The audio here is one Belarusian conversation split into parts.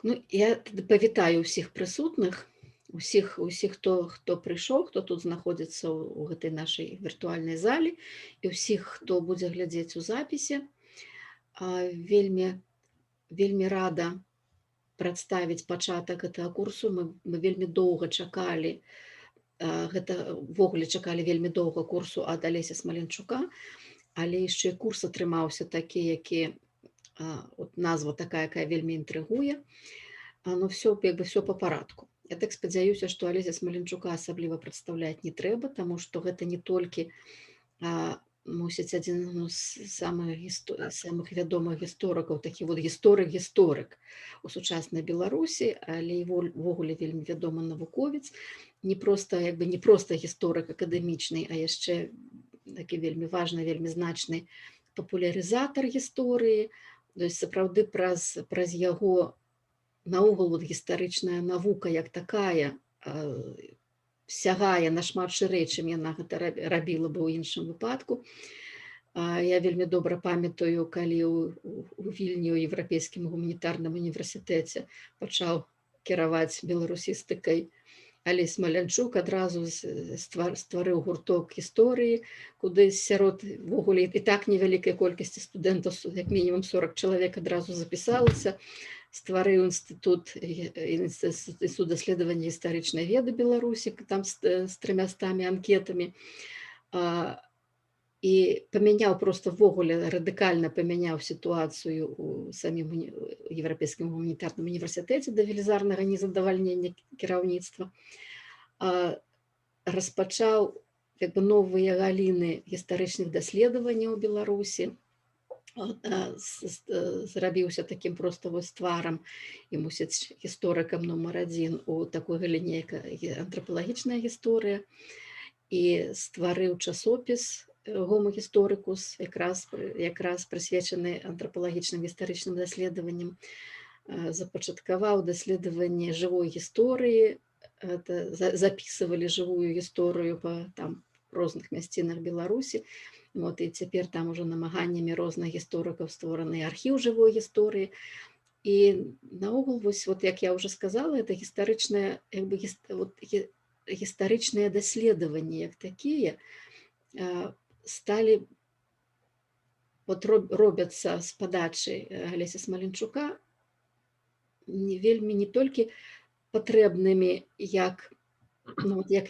Ну, я павітаю ўсіх прысутных, усіх, хто прыйшоў, хто тут знаходзіцца ў гэтай нашай віртуальнай залі, і ўсіх, хто будзе глядзець у запісе. Вельмі вельмі рада прадставіць пачатак гэтага курсу. Мы вельмі доўга чакалі, гэта ўвогуле чакалі вельмі доўга курсу ад Алеся Смаленчука, але яшчэ і курс атрымаўся такі, які от назва такая, якая вельмі інтрыгуе. Ну, все па парадку. Я так спадзяюся, што Алеся Смаленчука асабліва прадстаўляць не трэба, таму што гэта не толькі мусіць адзін з самых вядомых гісторыкаў, такі вот гісторык у сучаснай Беларусі, але і ўвогуле вельмі вядомы навуковец, не проста гісторык акадэмічны, а яшчэ такі вельмі важны, вельмі значны папулярызатар гісторыі. То есть сапраўды праз яго наогул вот гістарычная навука як такая сягае нашмат шырэй, чым яна гэта рабіла бы ў іншым выпадку. Я вельмі добра памятаю, калі у Вільні ў Еўрапейскім гуманітарным універсітэце пачаў кіраваць беларусістыкай Алесь Смалянчук, адразу стварыў гурток гісторыі, куды сярод ўвогуле і так невялікай колькасці студэнтаў, як мінімум 40 чалавек адразу запісалася, стварыў інстытут даследавання гістарычнай веды Беларусі, там з 300 анкетамі, і памяняў проста ўвогуле радыкальна памяняў сітуацыю у самім Еўрапейскім гуманітарным універсітэце да велізарнага незадавальнення кіраўніцтва. Распачаў новыя галіны гістарычных даследаванняў у Беларусі, зрабіўся такім проста тварам і мусіць гісторыкам нумар 1 у такой галіне, як антрапалагічная гісторыя, і стварыў часопіс «Гомагісторыкус», якраз прысвечаны антрапалагічным гістарычным даследаванням, запачаткаваў даследаванне жывой гісторыі, запісывалі жывую гісторыю па розных мясцінах Беларусі. Вот, і цяпер там ужо намаганнямі розных гісторыкаў створаны архіў жывой гісторыі. І наогул, як я ўжо сказала, это гістарычныя даследаванні як такія сталі робяцца з падачы Алеся Смаленчука вельмі не толькі патрэбнымі як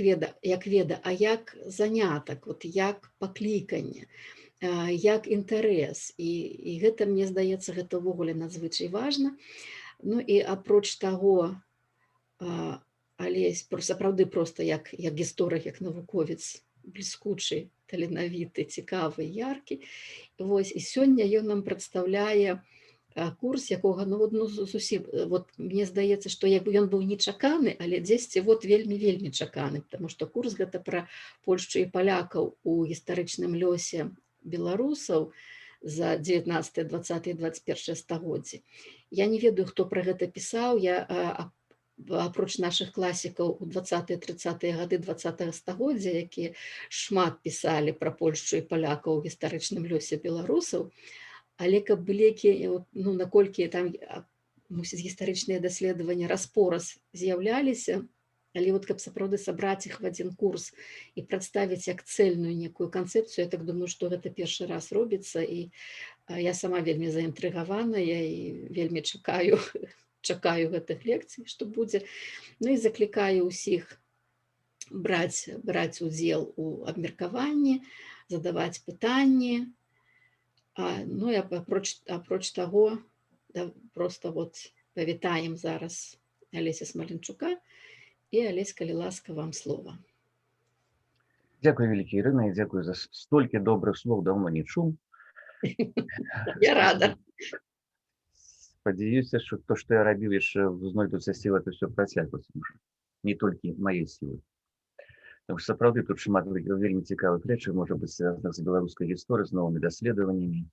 веда, а як занятак, як пакліканне, як інтарэс. І гэта, мне здаецца, гэта ўвогуле надзвычай важна. Ну і апроч таго, Алесь сапраўды проста як гісторык, як навуковец бліскучы, таленавіты, цікавы, яркі. І сёння ён нам прадстаўляе курс, якога зусім, мне здаецца, што ён быў нечаканы, але дзесьці вельмі чаканы, потому што курс гэта пра Польшчу і палякаў у гістарычным лёсе беларусаў за 19, 20, 21 стагоддзі. Я не ведаю, хто пра гэта пісаў. Апроч нашых класікаў у 20-30 гады 20 стагоддзя, якія шмат пісалі пра Польшчу і палякаў у гістарычным лёсе беларусаў, але каб былі наколькі там, мусіць, гістарычныя даследаванні раз-пораз з'яўляліся, але каб сапраўды сабраць іх в адзін курс і прадставіць як цэльную некую канцэпцыю, я так думаю, што гэта першы раз робіцца, і я сама вельмі заінтрыгаваная і вельмі чакаю гэтых лекцый, што будзе. Ну і заклікаю ўсіх браць удзел у абмеркаванні, задаваць пытанні. Ну і апроч таго, проста павітаем зараз Алеся Смаленчука. І, Алесь, калі ласка, вам слова. Дзякуй вялікі, Ірына, і дзякуй за столькі добрых слоў, даўно не чуў. Я рада. Спадзяюся, што то, што я рабіў, яшчэ знойдуцца сілы это ўсё працягваць, не толькі мае сілы. Таму што сапраўды тут шмат вельмі цікавых рэчаў, можа быць, звязаных з беларускай гісторыяй, з новымі даследаваннямі.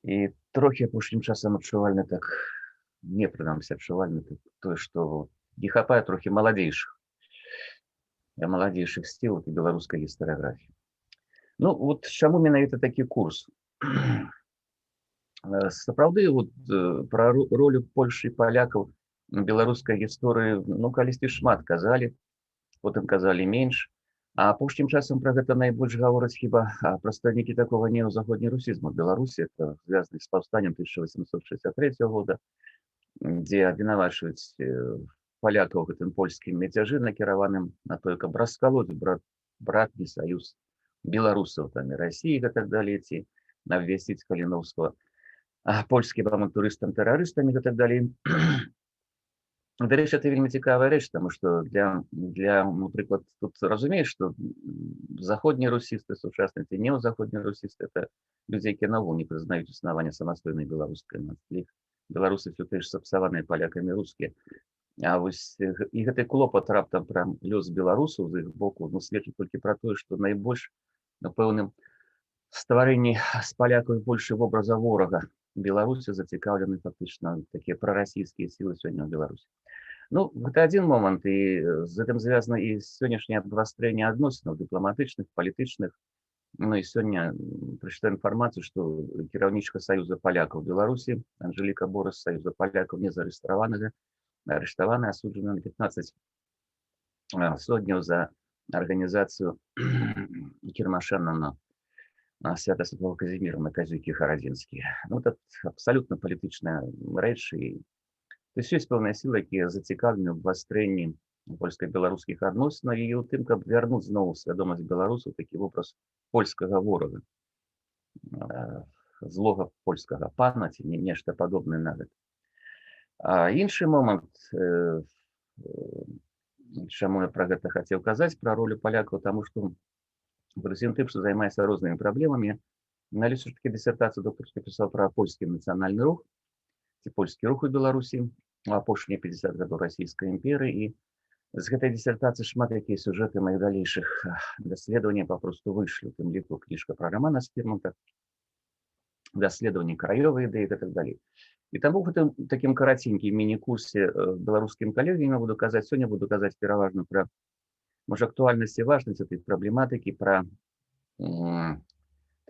І трохі апошнім часам адчувальна так, мне прынамсі адчувальна тое, што не хапае трохі маладзейшых сціл у беларускай гістарыяграфіі. Ну, чаму менавіта такі курс? Сапраўды вот пра ролю Польшы і палякаў беларускай гісторыі, ну, калісьці шмат казалі, потым казалі менш. А апошнім часам пра гэта найбольш гавораць хіба прадстаўнікі такога неазаходнерусізму. Беларусі это звязана з паўстаннем 1863 года, дзе абвінавачваюць палякаў гэтым польскім мяцяжы, накіраваным на тое, каб раскалоць братні саюз беларусаў там і Расіі і так далей, ці абвясціць Каліноўскага польскім авантурыстам тэрарыстамі і так далей. Дарэчы, это вельмі цікавая рэч, таму што для напрыклад, тут разумееш, што заходнія русісты, сучасныя ці неазаходнія русісты, это людзі, якія наогул не прызнаюць існавання самастойнай беларускай нацыі. Беларусы ўсё ж сапсаваныя палякамі рускія. А вось і гэты клопат раптам пра лёс беларусаў з іх боку, ну, сведчыць толькі пра тое, што найбольш на пэўным стварэнні з палякаў большы вобраза ворага Беларусі зацікаўлены фактычна такія прарасійскія сілы сёння ў Беларусі. Ну, гэта адзін момант, і з гэтым звязана і сённяшняе абвастрэнне адносінаў дыпламатычных, палітычных. Ну і сёння прачытаю інфармацыю, што кіраўнічка Саюза палякаў Беларусі Анжэліка Борас з Саюза палякаў не зарэгістраваная, асуджана на 15 сотняў за арганізацыю кірмаша на свята Святого Казіміра на казюкі гарадзінскія. Ну, это абсалютна палітычная рэч. То есть ёсць пэўныя сілы, якія зацікаўлены ў абвастрэнні польска-беларускіх адносінаў і ў тым, каб вярнуць зноў свядомасць беларусаў такі вобраз польскага ворага, злога польскага пана ці нешта падобнае на гэта. А іншы момант, чаму я пра гэта хацеў казаць, пра ролю палякаў, таму што прысім тым, што займаецца рознымі праблемамі. Налічу такі дысертацыю доктарскую пісаў пра польскі нацыянальны рух ці польскі рух у Беларусі у апошнія 50 гадоў расійскай імперыі, і з гэтай дысертацыі шмат якія сюжэты маіх далейшых даследаванняў папросту выйшлі, у тым ліку кніжка пра Рамана Спірманта, даследаванні краёвай ідэі і так далей. І таму ў гэтым такім караценькім міні-курсе беларускім калегам я буду казаць, сёння буду казаць пераважна пра актуальнасць і важнасць этой праблематыкі, пра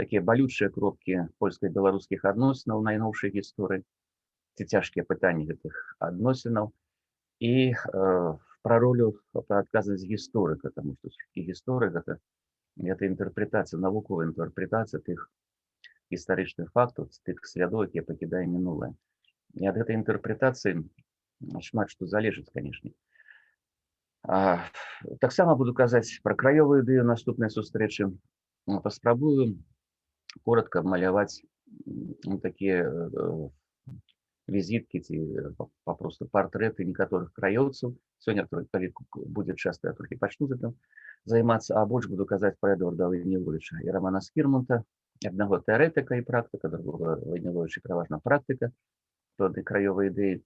такія балючыя кропкі польска-беларускіх адносінаў ў найноўшай гісторыі, ці цяжкія пытанні гэтых адносінаў, і пра ролю, пра адказнасць гісторыка, таму што гісторык гэта інтэрпрэтацыя, навуковая інтэрпрэтацыя тых гістарычных фактаў, тых слядоў, якія пакідае мінулае. І ад гэтай інтэрпрэтацыі шмат што залежыць, канешне. Таксама буду казаць пра краёвую ідэю наступнай сустрэчы. Паспрабую коротка абмаляваць такія візіткі ці папросту партрэты некаторых краёўцаў. Сёння, калі будзе час, я толькі пачну гэтым займацца, а больш буду казаць пра Эдварда Лейневовіча і Рамана Спірманта, аднаго тэарэтыка і практыка, другога Лейневовіча пераважна практыка краёвай ідэі.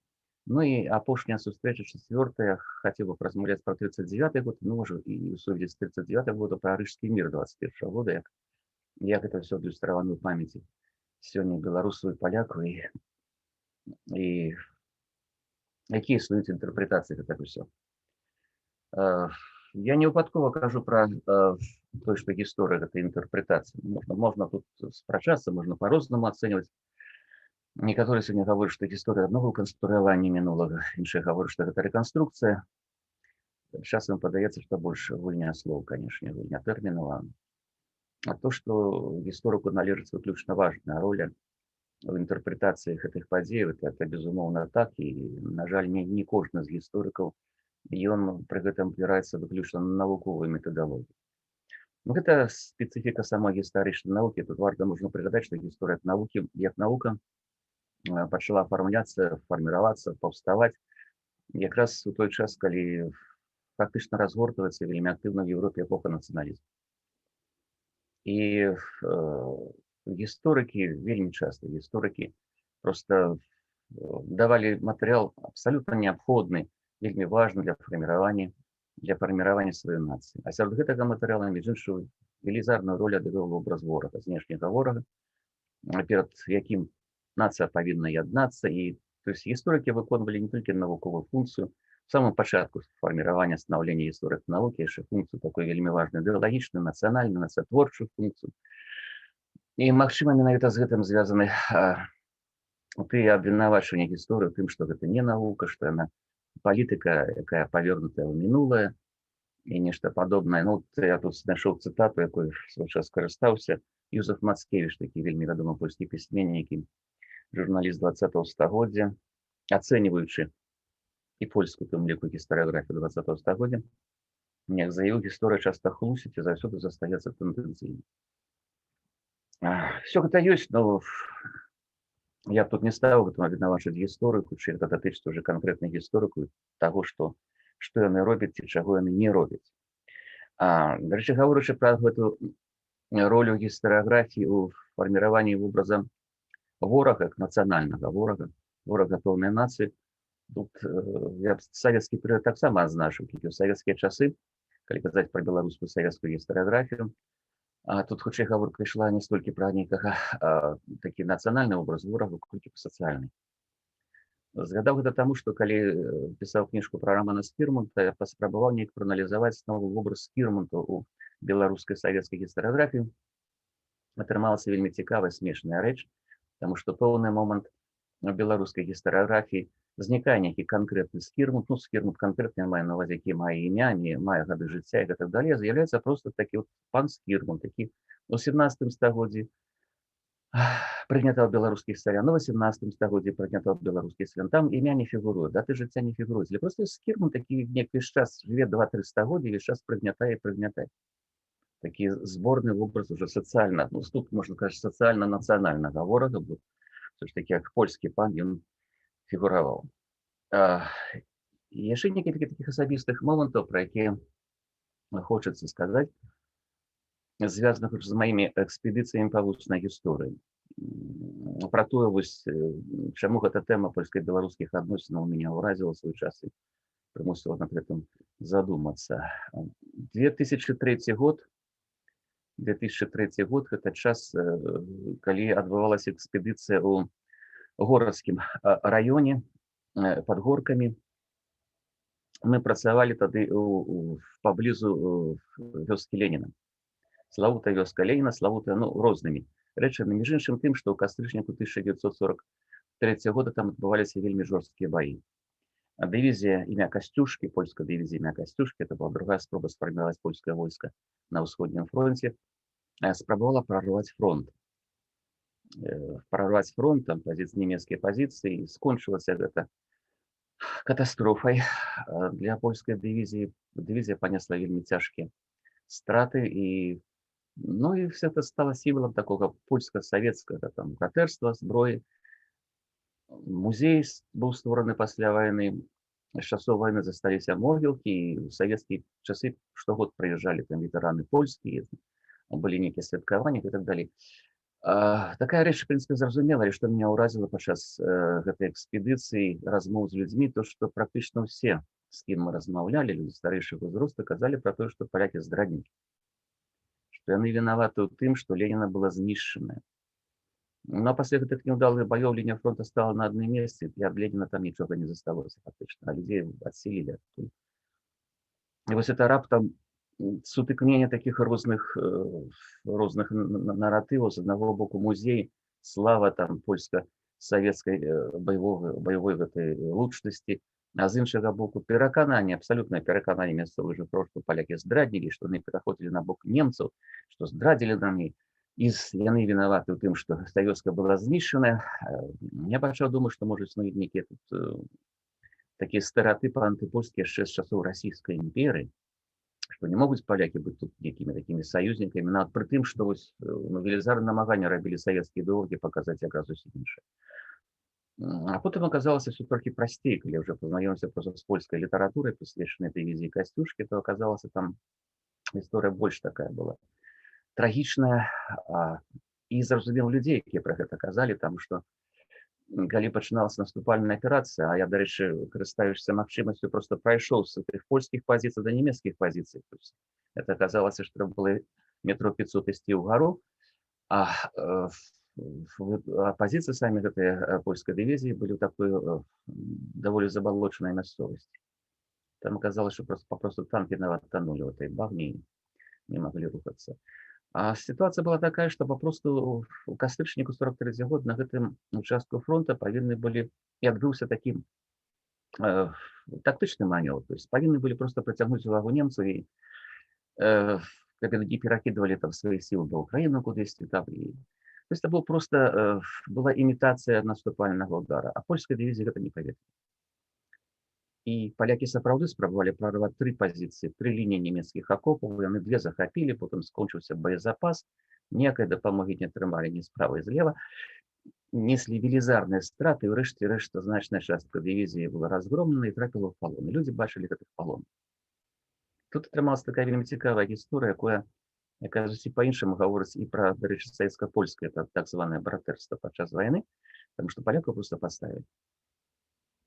Ну і апошняя сустрэча, чацвёртая, хацеў бы паразмаўляць пра 39-й год, ну, можа, і ў сувязі з 39-м годам пра Рыжскі мір 21-го года, як гэта ўсё адлюстравана ў памяці сёння беларусаў і палякаў, і якія існуюць інтэрпрэтацыі гэтага ўсё. Я не выпадкова кажу пра тое, што гісторыя гэта інтэрпрэтацыя. Можна тут спрачацца, можна па-рознаму ацэньваць. Некаторыя сёння гавораць, што гісторыя аднаго канструявання мінулага, іншыя гавораць, што гэта рэканструкцыя. Часам падаецца, што больш гульня слоў, канешне, гульня тэрмінаў. А то, што гісторыку належыць выключна важная роля у інтэрпрэтацыі гэтых падзеяў, это безумоўна так, і, на жаль, не кожны з гісторыкаў, ён пры гэтым абіраецца выключна на навуковую метадалогію. Гэта спецыфіка самой гістарычнай навукі. Тут варта можна прыгадаць, што гісторыя навукі, як навука, пачала афармляцца, фарміравацца, паўставаць якраз у той час, калі фактычна разгортваецца вельмі актыўна в Еўропе эпоха нацыяналізму. І гісторыкі, вельмі часта гісторыкі проста давалі матэрыял абсалютна неабходны, вельмі важны для фарміравання сваёй нацыі. А сярод гэтага матэрыяла, між іншым, велізарную ролю адыграў вобраз ворага, знешняга ворага, перад якім нацыя павінна яднацца. І то есть гісторыкі выконвалі не толькі навуковую функцыю, в самом пачатку фарміравання, станаўлення гісторык навукі, яшчэ функцыю такой вельмі важную ідэалагічную, нацыянальную, нацыятворчую функцыю. І, магчыма, менавіта з гэтым звязаны ты абвінавачванне гісторыю тым, што гэта не навука, што яна палітыка, якая павернутая ў мінулае і нешта падобнае. Ну, я тут знайшоў цытату, якой свой час карыстаўся. Юзеф Мацкевіч, такі вельмі вядомы польскі пісьменнік і журналіст 20-го стагоддзя, ацэньваючы і польскую, тым ліку гістарыяграфію 20-го стагоддзя, як заявіў, гісторыя часта хлусіць і заўсёды застаецца тэндэнцыйнай. Все гэта ёсць, но я б тут не ставіў гэтым абвінавачваць гісторыю, хутчэй гэта датычыцца ўжо канкрэтна гісторыку таго, што яны робяць ці чаго яны не робяць. Дарэчы, гаворачы пра гэту ролю гістарыяграфіі ў фарміраванні вобраза ворага, як нацыянальнага ворага пэўнай нацыі, тут я б савецкі перыяд таксама адзначыў, толькі ў савецкія часы, калі казаць пра беларускую савецкую гістарыяграфію, тут хутчэй гаворка ішла не столькі пра нейкага такі нацыянальны вобраз ворага, колькі сацыяльны. Згадаў гэта таму, што калі пісаў кніжку пра Рамана Скірмонта, я паспрабаваў неяк прааналізаваць новы вобраз Скірмонта ў беларускай савецкай гістарыяграфіі. Атрымалася вельмі цікавая, смешная рэч, таму што пэўны момант у беларускай гістарыяграфіі знікае нейкі канкрэтны Скірмонт, Скірмонт канкрэтна мае на ўвазе, які мае імя, не мае гады жыцця і гэтак далей, з'яўляецца проста такі пан Скірмонт, які у 17 стагоддзі прынята ў беларускіх сялян, у 18 стагоддзі прынята ў беларускіх сялян. Там імя не фігуруе, даты жыцця не фігуруюць. Проста Скірмонт такі весь час жыве 2-3 стагоддзі, весь час прыгнятае і прыгнятае. Такі зборны вобраз уже сацыяльна, тут можна сказаць, сацыяльна-нацыянальнага ворага, бо все ж такі як польскі пан ён фігураваў. Яшчэ некалькі такіх асабістых момантаў, пра якія хочацца сказаць, звязаных з маімі экспедыцыямі па вуснай гісторыі. Пра тое, чаму гэта тэма польска-беларускіх адносінаў мяне ўразіла свой час і прымусіла над гэтым задумацца. 2003 год гэта час, калі адбывалася экспедыцыя ў горадскім раёне пад горкамі. Мы працавалі тады паблізу вёскі Леніна. Славутая вёска Леніна, славутая рознымі рэчамі. Між іншым тым, што ў кастрычніку 1943 года там адбываліся вельмі жорсткія баі. Дывізія імя Касцюшкі, польская дывізія імя Касцюшкі, это была другая спроба сфарміраваць польскае войска на ўсходнім фронце, спрабавала прарваць фронт. Прарваць фронт, там нямецкія пазіцыі, скончылася гэта катастрофай для польскай дывізіі. Дывізія панесла вельмі цяжкія страты і все это стало сімвалам такога польска-савецкага братэрства, зброі. Музей быў створаны пасля вайны. З часоў вайны засталіся могілкі, і ў савецкія часы штогод прыязджалі там ветэраны польскія, былі нейкія святкаванні і так далей. Такая рэч, в прынцыпе, зразумела, што мяне ўразіла падчас гэтай экспедыцыі размоў з людзьмі, то што практычна ўсе, з кім мы размаўлялі, людзі старэйшага ўзросту, казалі пра тое, што палякі здраднікі, што яны вінаваты ў тым, што Леніна была знішчаная. А пасля гэтых няўдалых баёў лінія фронта стала на адным месцы, і ад Леніна там нічога не засталося фактычна, а людзей адселілі адтуль. І вось это раптам сутыкненне такіх розных наратываў. З аднаго боку музей, слава там польска-савецкай баявой гэтай лучнасці, а з іншага боку перакананне, абсалютнае перакананне мясцовых жыхароў, што палякі здраднілі, што яны пераходзілі на бок немцаў, што здрадзілі нам, і яны вінаваты ў тым, што гэта вёска была знішчаная. Я пачаў думаць, што можа існуюць нейкія тут такія стэрэатыпы антыпольскія яшчэ з часоў расійскай імперыі, што не могуць палякі быць тут нейкімі такімі саюзнікамі, нават пры тым, што велізарныя намаганні рабілі савецкія ідэолагі паказаць якраз зусім іншае. А потым аказалася все трохі прасцей, калі ўжэ пазнаёмся проста з польскай літаратурай, прысвечанай дывізіі Касцюшкі, то аказалася там гісторыя больш такая была трагічная, і зразумела людзей, якія пра гэта казалі, таму што калі пачыналася наступальная аперацыя, а я, дарэчы, карыстаючыся магчымасцю, проста прайшоў з тых польскіх пазіцый да нямецкіх пазіцый. Это аказалася, што трэба было метров 500 ісці ўгару, а пазіцыі самі гэтай польскай дывізіі былі ў такой даволі забалочанай мясцовасці. Там аказалася, што папросту танкі нават танулі ў этой багне і не маглі рухацца. А ситуация была такая, што папросту у кастрычніку 43 год на гэтым участку фронта павінны былі і адбыўся такі э, тактычны манёвр. То есть павінны былі проста прыцягнуць увагу немцаў і каб яны не перакідвалі там свае сілы да Ўкраіны кудысьці там. І... То есть это был просто, была імітацыя наступальнага ўдара, а польская дывізія гэта не паверыла. І палякі сапраўды спрабавалі прарваць 3 пазіцыі, 3 лініі нямецкіх акопаў, яны 2 захапілі, потым скончыўся боезапас, ніякай дапамогі не атрымалі ні справа і злева, неслі велізарныя страты, і ўрэшце рэшт значная частка дывізіі была разгромлена і трапіла ў палон. І людзі бачылі гэтых палон. Тут атрымалася такая вельмі цікавая гісторыя, якая зусім па-іншаму гаворыць і пра, дарэчы, савецка-польскае, так званае братэрства падчас вайны, таму што палякаў проста паставілі.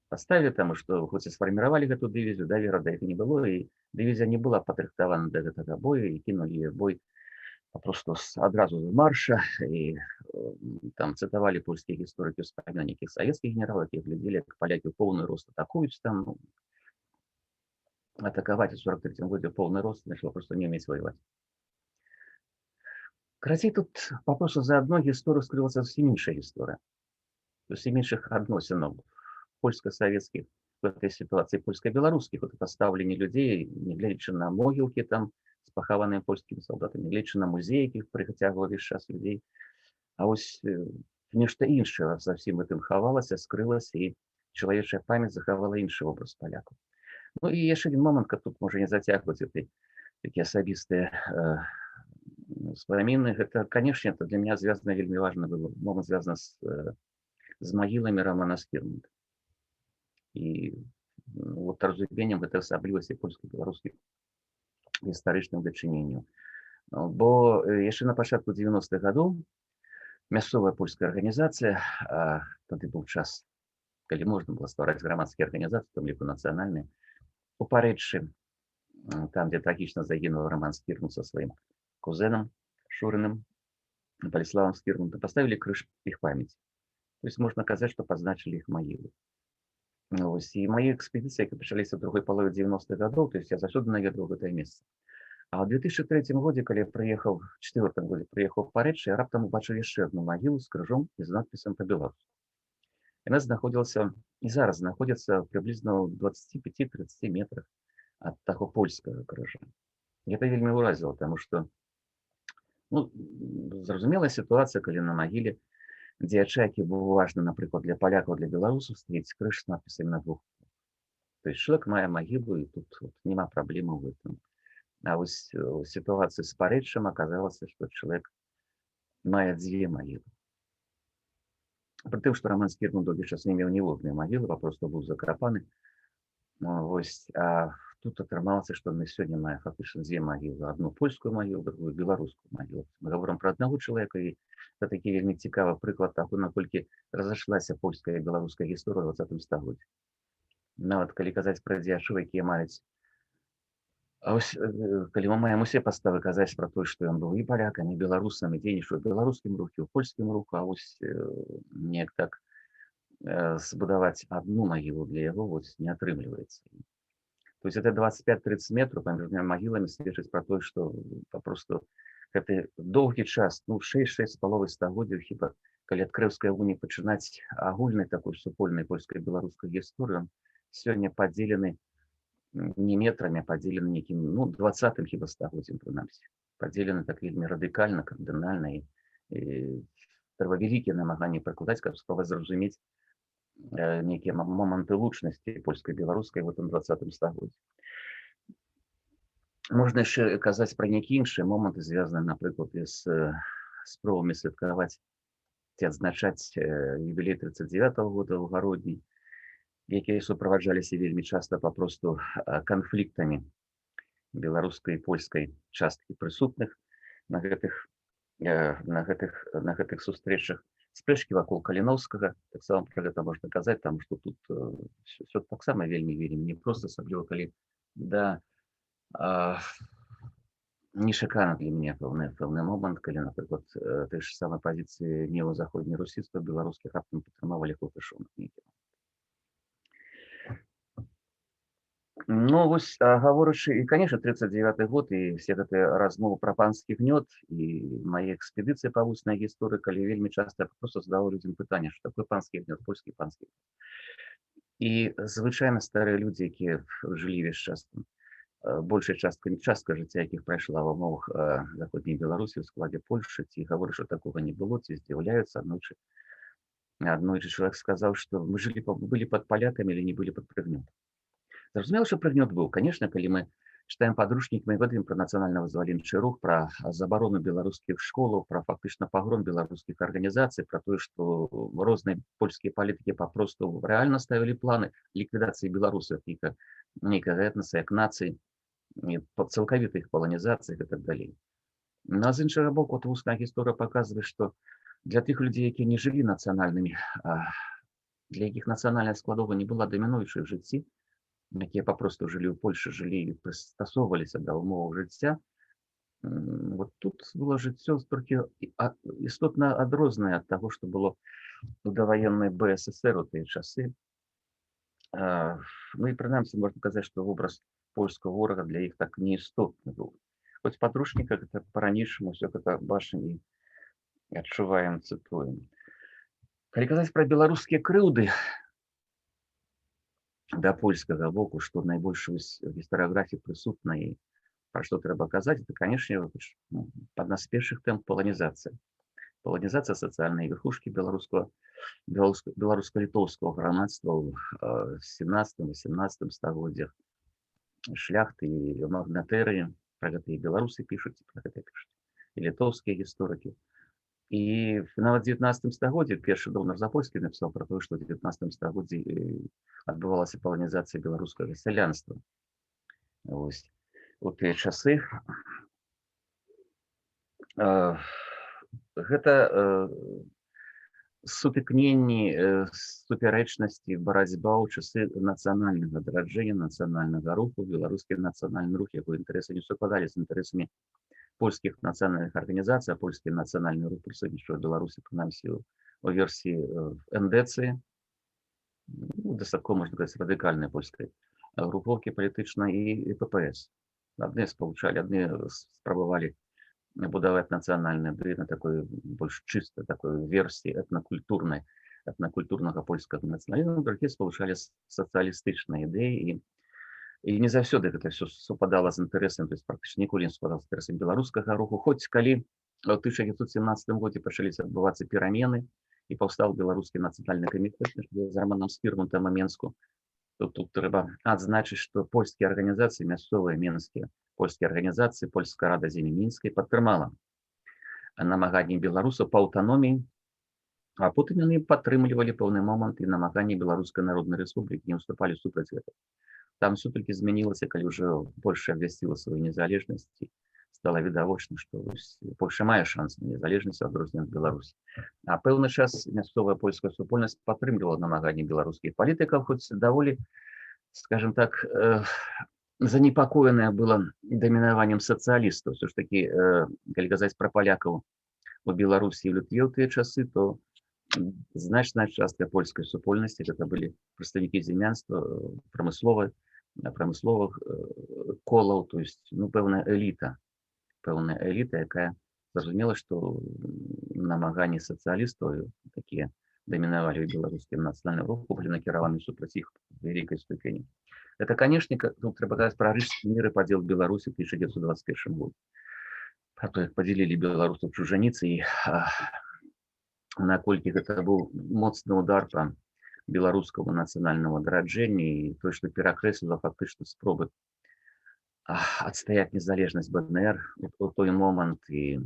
Паставілі, таму што хоць і сфарміравалі гэту дывізію, давера да іх не было, і дывізія не была падрыхтавана да гэтага бою, і кінулі яе бой папросту адразу з марша, і там цытавалі польскія гісторыкі ўспамінанні нейкіх савецкіх генералаў, якія глядзелі, як палякі ў поўны рост атакуюць там, ну, атакаваць у 43-м годзе ў поўны рост, значыла проста не ўмець ваяваць. Карацей, тут папросту за адной гісторыю скрылася зусім іншая гісторыя. Зусім іншых адносінаў польска-савецкіх в этой ситуации, польска-беларускіх, это стаўленне людзей, нягледзячы на могілкі там з пахаванымі польскімі салдатамі, нягледзячы на музеі, якіх прыцягвала ўвесь час людзей. А вось нешта іншае за ўсім гэтым хавалася, скрылася, і чалавечая памяць захавала іншы вобраз палякаў. Ну і яшчэ адзін момант, каб тут можа не зацягваць такія асабістыя ўспаміны, гэта, канешне, это для меня звязана вельмі важна было, момант звязана з магіламі Романа Скірмонта. І вот разуменнем гэта асаблівасці польска-беларускіх гістарычным дачыненняў. Бо яшчэ на пачатку 90-х гадоў мясцовая польская арганізацыя, тады быў час, калі можна было ствараць грамадскія арганізацыі, у тым ліку нацыянальныя, у Парэччы, там, дзе трагічна загінуў Роман Скірмонт са сваім кузэнам Шурыным, Баліславам Скірмонтам, паставілі крыж іх памяці. То есть можна казаць, што пазначылі іх магілы. Ось, і мае экспедыцыі, які пачаліся ў другой палове 90-х гадоў, то есть я заўсёды наведваў гэтае месца. А ў 2003 годзе, калі я прыехаў, у 2004 годзе прыехаў у Парэччы, я раптам убачыў яшчэ адну магілу з крыжом і з надпісам па-беларуску. Яна знаходзілася, і зараз знаходзіцца прыблізна ў 25-30 метрах ад таго польскага крыжа. Гэта вельмі ўразіла, таму што, ну, зразумелая сітуацыя, калі на магіле дзеячакі было важна, напрыклад, для палякаў, для беларусаў стаіць крыж з надпісамі на двух. То есть чалавек мае магілу, і тут няма праблемы ў гэтым. А вось у сітуацыі з Парэччам аказалася, што чалавек мае 2 магілы. Пры тым, што Роман Скірмонт доўгі час не меў ніводнай магілы, папросту быў закапаны. Вось, а тут атрымалася, што на сёння мае фактычна 2 магілы. Адну польскую магілу, другую беларускую магілу. Мы гаворым пра аднаго чалавека, і это такі вельмі цікавы прыклад таго, наколькі разышлася польская і беларуская гісторыя ў 20 стагоддзі. Нават калі казаць пра дзеячоў, якія маюць, калі мы маем усе падставы казаць пра тое, што ён быў і палякам, і беларусам, і дзейнічаў у беларускім руху, у польскім руху, а вось неяк так збудаваць адну магілу для яго вось не атрымліваецца. То есть это 25-30 метров паміж двумя магіламі сведчыць пра тое, што папросту гэты доўгі час, ну 6-6,5 стагоддзяў хіба, калі ад Крэўскай уніі пачынаць агульнай такой супольнай польска-беларускай гісторыі, сёння падзелены не метрамі, а падзелены нейкім, ну, 20-м хіба стагоддзям прынамсі. Падзелены так вельмі радыкальна, кардынальна, і трэба вялікія намаганні прыкладаць, каб спрабаваць зразумець нейкія моманты лучнасці польска-беларускай в этом 20-м стагоддзі. Можна яшчэ казаць пра нейкія іншыя моманты, звязаныя, напрыклад, з спробамі святкаваць ці адзначаць юбілей 39-го года ў гародні, якія суправаджаліся вельмі часта папросту канфліктамі беларускай і польскай часткі прысутных на гэтых сустрэчах. Спрэчкі вакол Каліноўскага, таксама пра гэта можна казаць, таму што тут ўсё таксама вельмі непроста, асабліва калі нечакана для мяне пэўны момант, калі, напрыклад, той ж самай пазіцыі неўзаходняй русіцтва беларускіх раптам падтрымавалі Култышоў нейкі. Ну, вось, гаворачы, і, конечно, 39 год, і все гэтыя размовы пра панскі гнёт, і мае экспедыцыі па вуснай гісторыі, калі вельмі часта я проста задаваў людзям пытанне, што такое панскі гнёт, польскі панскі. І звычайна старыя людзі, якія жылі ўвесь час там, большая частка жыцця якіх прайшла ва ўмовах заходняй Беларусі ў складзе Польшчы, ці гавораць, што такога не было, ці здзіўляюцца. Аднойчы чалавек сказаў, што мы былі пад палякамі или не былі пад прыгнётам. Зразумела, што прыгнёт быў. Конечно, калі мы чытаем падручнік, мы ведаем пра нацыянальна-вызваленчы рух, пра забарону беларускіх школаў, пра фактычна пагром беларускіх арганізацый, пра тое, што розныя польскія палітыкі папросту рэальна ставілі планы ліквідацыі беларусаў як нейкага этнаса, як нацыі, цалкавітай іх паланізацыі і так далей. Ну, а з іншага боку, вусная гісторыя паказвае, што для тых людзей, якія не жылі нацыянальнымі, для якіх нацыянальная складова не была дамінуючай в жыцці, якія папросту жылі ў Польшы, жылі і прыстасоўваліся да ўмоваў жыцця, вот тут было жыццё толькі істотна адрознае ад таго, што было у даваеннай БССР у тыя часы. Ну і прынамсі можна казаць, што вобраз польскага ворага для іх так не істотны быў. Хоць падручніка гэта па-ранейшаму ўсё гэта бачым і адчуваем, цытуем. Калі казаць пра беларускія крыўды да польскага боку, што найбольш в гістарыяграфіі прысутна і пра што трэба казаць, это, конечно, адна з першых тэм паланізацыя. Паланізацыя сацыяльнай верхушкі беларуска-літоўскага грамадства ў 17-18 стагоддзях. Шляхты і магнатэры, пра гэта і беларусы пішуць, пра гэта пішуць і літоўскія гісторыкі. І нават 19 стагоддзі першы Донар Запольскі напісаў пра тое, што ў 19 стагоддзі адбывалася паланізацыя беларускага сялянства. Вось. У тыя часы гэта сутыкненні, супярэчнасці, барацьба ў часы нацыянальнага адраджэння, нацыянальнага руху, беларускі нацыянальны рух, яго інтарэсы не супадалі з інтарэсамі польскіх нацыянальных арганізацый, а польскі нацыянальны рух прысутнічаў у Беларусі, прынамсі у версіі НДЦ, дастаткова, можна сказаць, радыкальнай польскай групоўкі палітычнай і ППС. Адны спалучалі, адны спрабавалі будаваць нацыянальны на такой больш чыстай такой версіі этнакультурнага польскага нацыяналізму, другія спалучалі сацыялістычныя ідэі і не заўсёды гэта ўсё супадала з інтарэсам, то есть практычна ніколі не супадала з інтарэсам беларускага руху, хоць калі ў 1917 годзе пачаліся адбывацца перамены і паўстаў беларускі нацыянальны камітэт з Раманам Скірмантам у Менску, то тут трэба адзначыць, што польскія арганізацыі, мясцовыя менскія польскія арганізацыі, польская рада землі мінскай падтрымала намаганні беларусаў па аўтаноміі, а потым яны падтрымлівалі пэўны момант і намаганні Беларускай Народнай Рэспублікі, не ўступалі супраць гэтага. Там все толькі змянілася, калі ўжо Польша абвясціла сваю незалежнасць, стала відавочна, што Польша мае шанс на незалежнасць ад адрознення ад Беларусі. А пэўны час мясцовая польская супольнасць падтрымлівала намаганні беларускіх палітыкаў, хоць даволі, скажем так, занепакоеная была дамінаваннем сацыялістаў. Все ж такі, калі казаць пра палякаў у Беларусі і Літве ў тыя часы, то значная частка польскай супольнасці гэта былі прадстаўнікі зямянства, прамысловых колаў, то есть, пэўная эліта, якая зразумела, што намаганні сацыялістаў, такія дамінавалі ў беларускім нацыянальным руху, былі накіраваны супраць іх вялікай ступені. Это, конечно, тут трэба казаць пра Рыжскі мір і падзел Беларусі ў 1921 годзе. Пра то, як падзялілі беларусаў чужаніцы і наколькі гэта быў моцны удар па беларускаму нацыянальнаму адраджэнні і той, што перакрэсліла фактычна спробы адстаяць незалежнасць БНР у той момант. І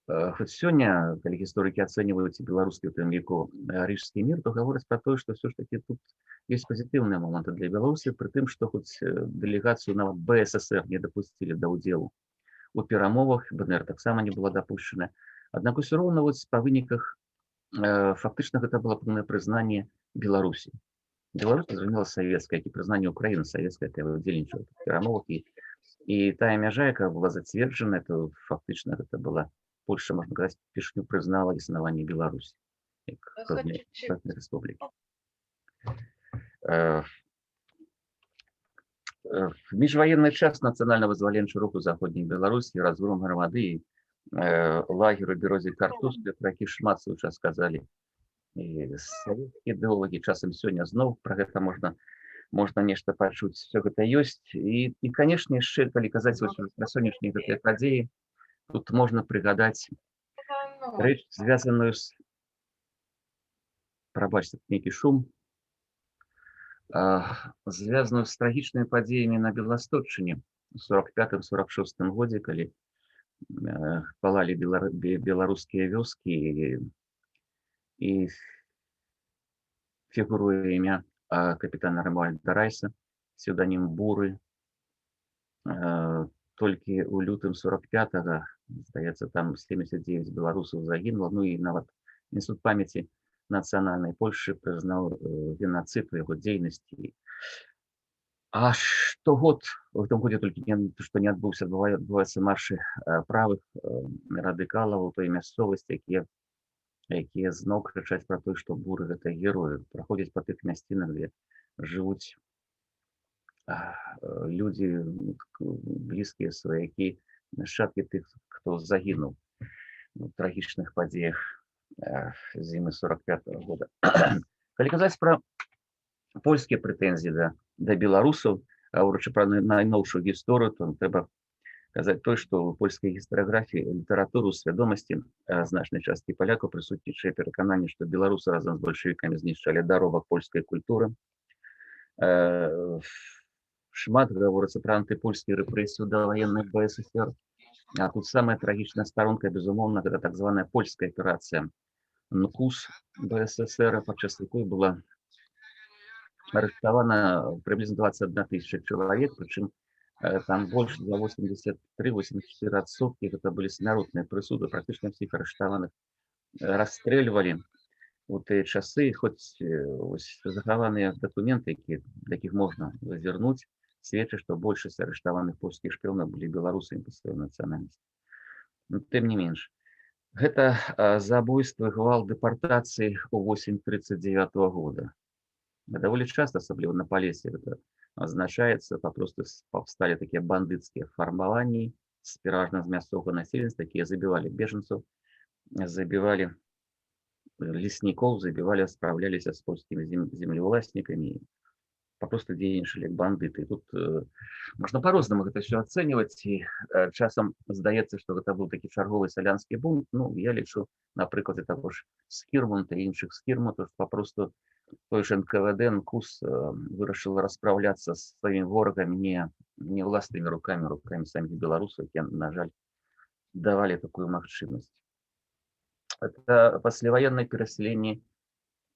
хоць сёння, калі гісторыкі ацэньваюць беларускі, у тым ліку Рыжскі мір, то гавораць пра тое, што ўсё ж такі тут ёсць пазітыўныя моманты для Беларусі, пры тым, што хоць дэлегацыю нават БССР не дапусцілі да ўдзелу у перамовах, БНР таксама не была дапушчана. Аднак усё роўна па выніках фактычна гэта было пэўнае прызнанне Беларусі. Беларусь зразумела савецкая, як і прызнанне Украіны савецкая, якая удзельнічала ў перамовах. І тая мяжа, якая была зацверджана, то фактычна гэта была Польша, можна казаць, першыню прызнала існаванне Беларусі як пэўнай рэспублікі. В міжваенны час нацыянальна-вызваленчы рух у заходняй Беларусі, разгром грамады і лагеру берозе картузля, про які шмат свой час казалі і савецкія ідэолагі, часам сёння зноў пра гэта можна нешта пачуць. Все гэта ёсць. І канешне, яшчэ калі казаць пра сённяшнія гэтыя падзеі, тут можна прыгадаць рэч, звязаную з, прабачце, нейкі шум, звязаную з трагічнымі падзеямі на Беласточчыне у 45-46 годзе, калі палалі беларускія вёскі і фігуруе імя капітана Рамуальда Райса, псевданім Буры. Толькі ў лютым 45-го, здаецца, там 79 беларусаў загінула, ну і нават Інстытут памяці нацыянальнай Польшы прызнаў геноцид у яго дзейнасці. А штогод, у гэтым годзе толькі што не адбыўся, адбываюцца маршы правых радыкалаў у той мясцовасці, якія зноў крычаць пра тое, што Буры гэта героі, праходзяць па тых мясцінах, дзе жывуць людзі, блізкія сваякі, нашчадкі тых, хто загінуў у трагічных падзеях зімы 45-го года. Калі казаць пра польскія прэтэнзіі да беларусаў, гаворачы пра найноўшую гісторыю, то трэба казаць тое, што ў польскай гістарыяграфіі, літаратуры, свядомасці значнай часткі палякаў прысутнічае перакананне, што беларусы разам з бальшавікамі знішчалі даровак польскай культуры. Шмат гаворыцца пра антыпольскія рэпрэсіі ў даваенных БССР. А тут самая трагічная старонка, безумоўна, гэта так званая польская аперацыя НКУС БССР, падчас якой была арыштавана прыблізна 21 000 чалавек, прычым там больш за 83-84% гэта былі смяротныя прысуды, практычна всіх арыштаваных расстрэльвалі у тыя часы, хоць захаваныя дакументы, якіх можна зазірнуць, сведчыць, што большасць арыштаваных польскіх шпіёнаў былі беларусамі па сваёй нацыянальнасці. Тым не менш, гэта забойствы, гвалт, дэпартацыі ў восень 39 года. Даволі часта, асабліва на Палесе, гэта азначаецца, папросту паўсталі такія бандыцкія фармаванні, пераважна з мясцовага насельніцтва, якія забівалі бежанцаў, забівалі леснікоў, забівалі, спраўляліся з польскімі землеўласнікамі, папросту дзейнічалі як бандыты. Тут можна па-рознаму гэта ўсё ацэньваць, і часам здаецца, што гэта быў такі чарговы сялянскі бунт. Ну, я лічу, на прыкладзе таго ж Скірмонта і іншых скірмонтаў, што папросту той ж НКВД, НКУС вырашыла распраўляцца з сваімі ворагамі не ўласнымі рукамі саміх беларусаў, якія, на жаль, давалі такую магчымасць. Это пасляваеннае перасяленне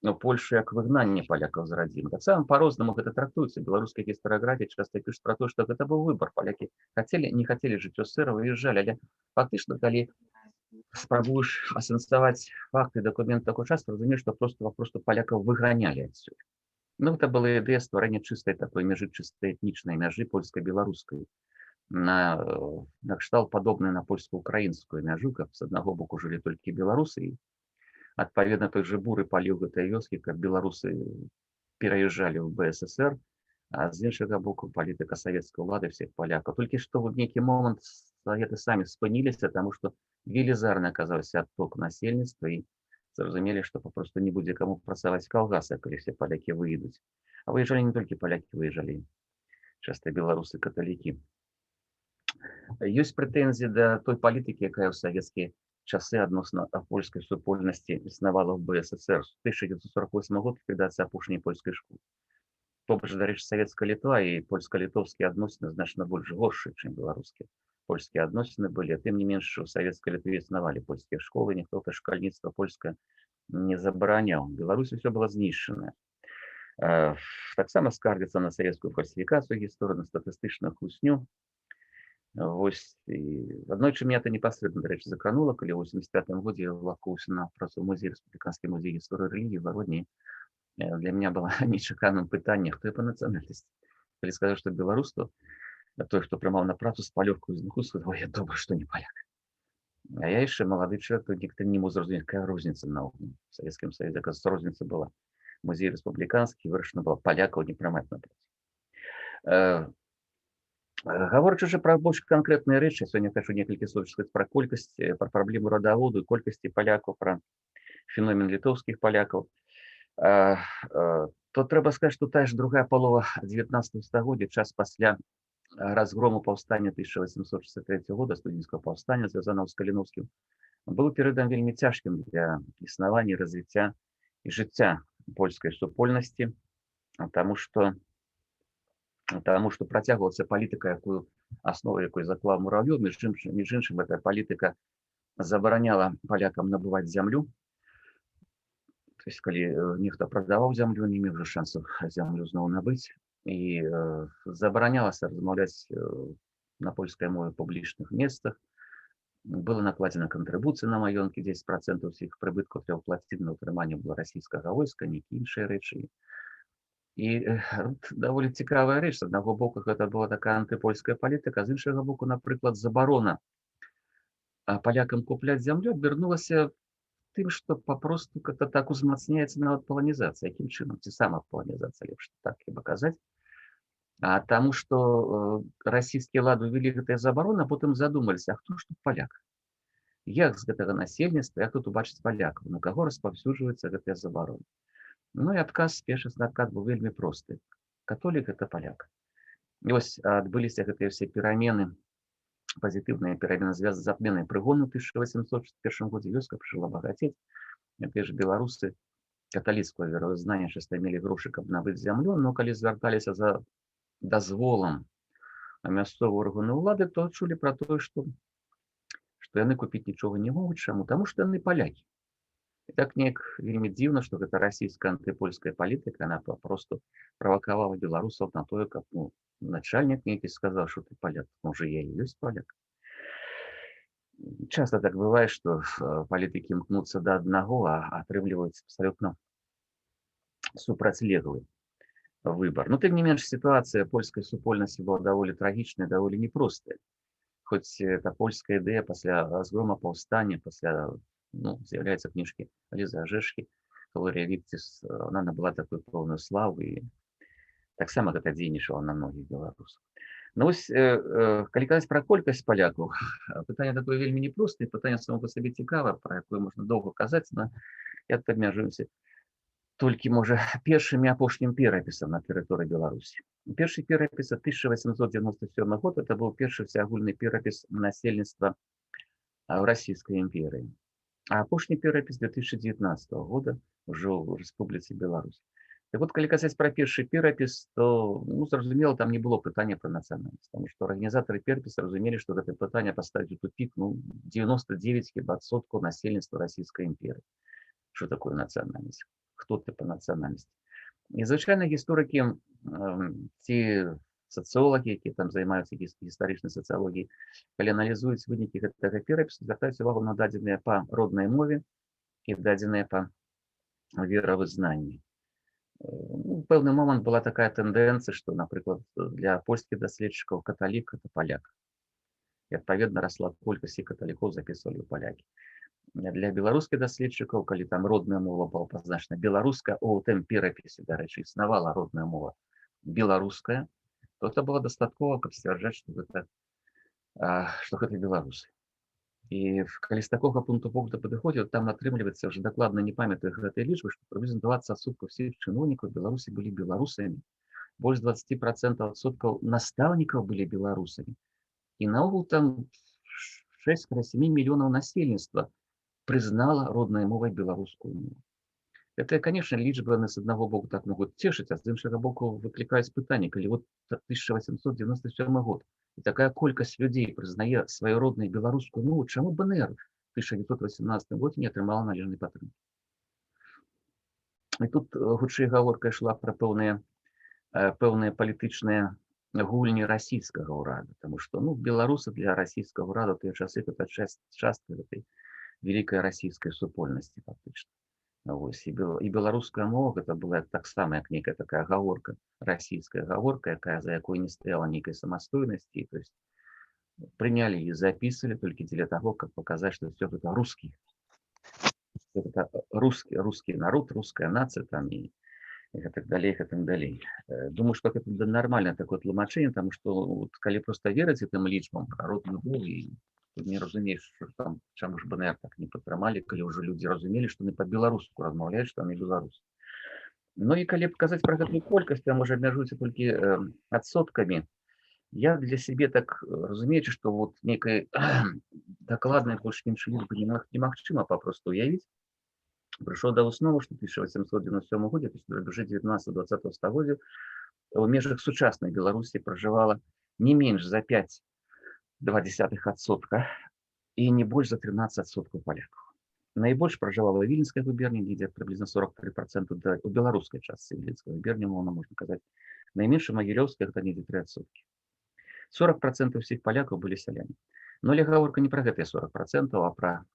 Польшы як выгнанне палякаў з радзімы. Таксама па-рознаму гэта трактуецца. Беларуская гістарыяграфія часта піша пра то, што гэта быў выбар. Палякі не хацелі жыць у сэра, выязджалі, але фактычна, калі спрабуеш асэнсаваць факты, дакументы такой часу, разумееш, што просто палякаў выганялі адсюль. Ну, гэта была ідэя стварэння чыстай такой мяжы, чыстай этнічнай мяжы польска-беларускай, на кшталт падобнай на польска-украінскую мяжу, каб з аднаго боку жылі толькі беларусы, і адпаведна той же Буры паліў гэтай вёскі, каб беларусы пераязджалі ў БССР, а з іншага боку палітыка савецкай улады всех палякаў. Толькі што ў нейкі момант саветы самі спыніліся, таму што велізарны аказаўся адток насельніцтва, і зразумелі, што папросту не будзе каму працаваць калгасы, калі все палякі выйдуць. А выязджалі не толькі палякі, выязджалі часта беларусы-каталікі. Ёсць прэтэнзіі да той палітыкі, якая ў савецкія часы адносна польскай супольнасці існавала ў БССР. 1948 год ліквідацыя апошняй польскай школы. Побач, дарэчы, савецкая Літва і польска-літоўскія адносіны значна больш горшыя, чым беларускія. Польскія адносіны былі, тым не менш, у савецкай Літве існавалі польскія школы, ніхто шкальніцтва польскае не забараняў. Беларусь усё была знішчана. Таксама скардзяцца на савецкую фальсіфікацыю гісторыі, на статыстычную хлусню. Вось, аднойчы меня это непасрэдна, дарэчы, закранула, калі ў 85 годзе я влакуўся на працу ў музей, рэспубліканскі музей гісторыі рэлігіі в Гародні. Для меня было нечаканым пытанне, хто я па нацыянальнасці. Калі сказаў, што беларус, то той, хто прымаў на працу з палёвкаю з НКУС, сказаў, я добра, што не паляк. А я яшчэ малады чалавек, то ніхто не мог зразумець, якая розніца наогул. У Савецкім Саюзе, аказваецца, розніца была. Музей рэспубліканскі, вырашана была палякаў не прымаць на працу. Гаворачы уже пра больш канкрэтныя рэчы, сёння хочу некалькі слоў сказаць пра колькасць, пра праблему радаводу, колькасці палякаў, пра феномен літоўскіх палякаў. То трэба сказаць, што тая ж другая палова 19 стагоддзя, час пасля разгрому паўстання 1863 года, студзеньскага паўстання, звязанага з Каліноўскім, быў перыядам вельмі цяжкім для існавання, развіцця і жыцця польскай супольнасці, таму што працягвалася палітыка, аснову якой заклаў Муравёў. Між іншым, гэтая палітыка забараняла палякам набываць зямлю. То есть, калі нехта прадаваў зямлю, не меў жа шансаў зямлю зноў набыць. І забаранялася размаўляць на польскай мове ў публічных месцах. Была накладзена кантрыбуцыя на маёнткі, 10% усіх прыбыткаў трэба плаціць на ўтрыманне беларусійскага войска, нейкія іншыя рэчы. І даволі цікавая рэч. З аднаго боку, гэта была такая антыпольская палітыка, з іншага боку, напрыклад, забарона палякам купляць зямлю абернулася тым, што папросту гэта так узмацняецца нават паланізацыя. Якім чынам? Ці сама паланізацыя, лепш так хіба казаць. Таму што расійскія ўлады ўвялі гэтыя забароны, а потым задумаліся, а хто ж тут паляк? Як з гэтага насельніцтва, як тут убачыць палякаў, на каго распаўсюджваюцца гэтыя забароны? Ну і першасны адказ быў вельмі просты. Католік – гэта паляк. І вось адбыліся гэтыя ўсе перамены, пазітыўныя перамены, звязаны з адменай прыгону ў 1861 годзе. Вёска пачала багацець. Тыя ж беларусы каталіцкага веравызнання часта мелі грошы, каб набыць зямлю, но калі звярталіся за дазволам мясцовыя органы ўлады, то чулі пра тое, што яны купіць нічога не могуць. Чаму? Таму што яны палякі. І так неяк вельмі дзіўна, што гэта расійская антыпольская палітыка, яна папросту правакавала беларусаў на тое, каб начальнік нейкі сказаў, што ты паляк. Можа, я і ёсць паляк. Часта так бывае, што палітыкі імкнуцца да аднаго, а атрымліваюць абсалютна супрацьлеглы выбар. Но тым не менш, сітуацыя польскай супольнасці была даволі трагічная, даволі непростая. Хоць эта польская ідэя пасля разгрома паўстання, пасля з'яўляецца кніжкі Лізы Ажэшкі, Глорія Віктіс, она набыла такую пэўную славу і таксама гэта дзейнічала на многіх беларусаў. Ну вось, калі казаць пра колькасць палякаў, пытанне такое вельмі непростае, пытанне само па сабе цікава, пра якое можна доўга казаць, но я тут абмяжуюся толькі, можа, першым і апошнім перапісам на тэрыторыі Беларусі. Першы перапіс 1897 год, это быў першы всеагульны перапіс насельніцтва ў Расійскай імперыі. А апошні перапіс 2019 года ўжо ў Рэспубліцы Беларусь. Так вот, калі казаць пра першы перапіс, то, зразумела, там не было пытання пра нацыянальнасць, таму што арганізатары перапіса разумелі, што гэта пытанне паставіць у тупік 99% насельніцтва Расійскай імперыі. Што такое нацыянальнасць? Хто ты па нацыянальнасці? І звычайна гісторыкі ці сацыолагі, якія там займаюцца гістарычнай сацыялогіяй, калі аналізуюць вынікі гэтага перапісу, звяртаюць увагу на дадзеныя па роднай мове і дадзеныя па веравызнанні. У пэўны момант была такая тэндэнцыя, што, напрыклад, для польскіх даследчыкаў каталік – гэта паляк. І, адпаведна, расла колькасць каталікоў запісвалі ў палякі. Для беларускіх даследчыкаў, калі там родная мова была пазначана беларуская, у тым перапісе, дарэчы, існавала родная мова беларуская, то это было дастаткова, каб сцвярджаць, што гэта беларусы. І калі з такога пункту погляду падыходзіў, там атрымліваецца, уже дакладна не памятаю гэтай лічбы, што прыблізна 20% всіх чыноўнікаў Беларусі былі беларусамі. Больш 20% настаўнікаў былі беларусамі. І наогул там 6,7 мільёнаў насельніцтва прызнала роднай мовай беларускую мову. Это, конечно, лічбы з аднаго боку так могуць цешыць, а з іншага боку выклікаюць пытанне, калі вот 1897 год і такая колькасць людзей прызнае сваю родную беларускую мову, чаму БНР в 1918 годзе не атрымала належнай падтрымкі? І тут хутчэй гаворка ішла пра пэўныя палітычныя гульні расійскага ўрада, таму што беларусы для расійскага ўрада тыя часы гэта частка гэтай вялікай расійскай супольнасці фактычна. І беларуская мова гэта была таксама як нейкая такая гаворка, расійская гаворка, за якой не стаяла нейкай самастойнасці, то есть прынялі і запісалі толькі дзеля таго, каб паказаць, што ўсё гэта рускі народ, руская нацыя там, і і гэтак далей, гэтак далей. Думаю, што гэта нармальна такое тлумачэнне, таму што вот, калі проста верыць гэтым лічбам пра родную мову і не разумееш, што там чаму ж БНР так не падтрымалі, калі ўжо людзі разумелі, што яны па-беларуску размаўляюць, што яны беларусы. Ну і калі казаць пра гэтую колькасць, я можа абмяжуюся толькі адсоткамі. Я для сябе так разумеючы, што вот нейкай дакладнай больш-менш лічбы немагчыма папросту уявіць, прыйшоў да высновы, што 1897 годзе, то есть на рубежы 19-20 стагоддзя, у межах сучаснай Беларусі пражывала не менш за 5,2% і не больш за 13% палякаў. Найбольш пражывала ў Віленскай губерні, дзе прыблізна 43%, у беларускай частцы Віленскай губерні, можна казаць. Найменш у Магілёўскай гэта недзе 3%. 40% ўсіх палякаў былі сяляне. Но але гаворка не пра гэтыя 40%, а пра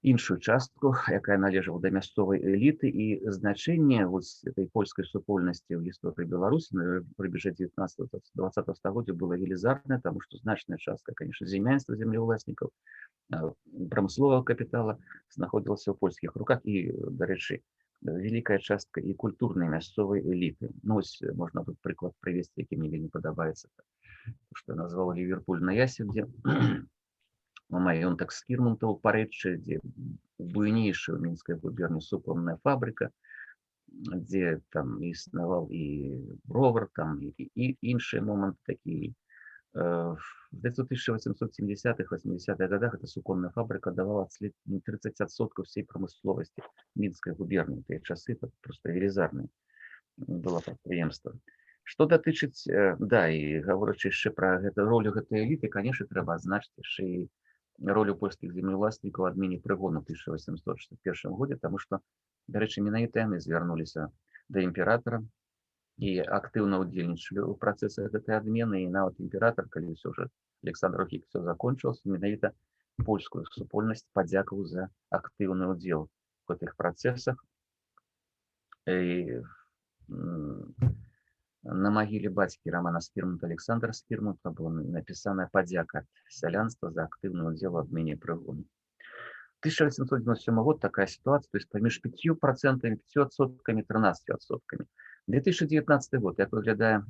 іншую частку, якая належала да мясцовай эліты, і значэнне этой польскай супольнасці ў гісторыі Беларусі на рубежы 19-20 стагоддзя было велізарнае, таму што значная частка, конечно, зямельства землеўласнікаў, прамысловага капітала знаходзілася ў польскіх руках і, дарэчы, вялікая частка і культурнай мясцовай эліты. Ну, ось можна тут прыклад прывесці, які мне вельмі падабаецца, што назваў Ліверпуль на Ясе, дзе маёнтак Скірмонтаў у Парэччы, дзе буйнейшая ў Мінскай губерні суконная фабрыка, дзе там існаваў і бровар, там і іншыя моманты такі. В 1870-80-х годах эта суконная фабрика давала 30% всей промысловости Мінскай губернии. В те часы это просто велізарне было прадпрыемства. Што датычыць, да, і гаворачы яшчэ пра ролю гэтай эліты, конечно, трэба адзначыць яшчэ і ролю польскіх землеўласнікаў ў адмене прыгону ў 1861 годзе, таму што, дарэчы, менавіта яны звярнуліся да імператара і актыўна ўдзельнічалі ў працэсах гэтай адмены, і нават імператар, калі ўсё ўжо Александр Рукік все закончылася, менавіта польскую супольнасць падзякаваў за актыўны ўдзел у гэтых працэсах. І на магіле бацькі Романа Скірмонта, Александра Скірмонта, была напісана падзяка сялянства за актыўны ўдзел у адмене прыгону. 1897 год такая ситуация, то есть паміж 5%, 5%, 13%. 2019 год, як выглядае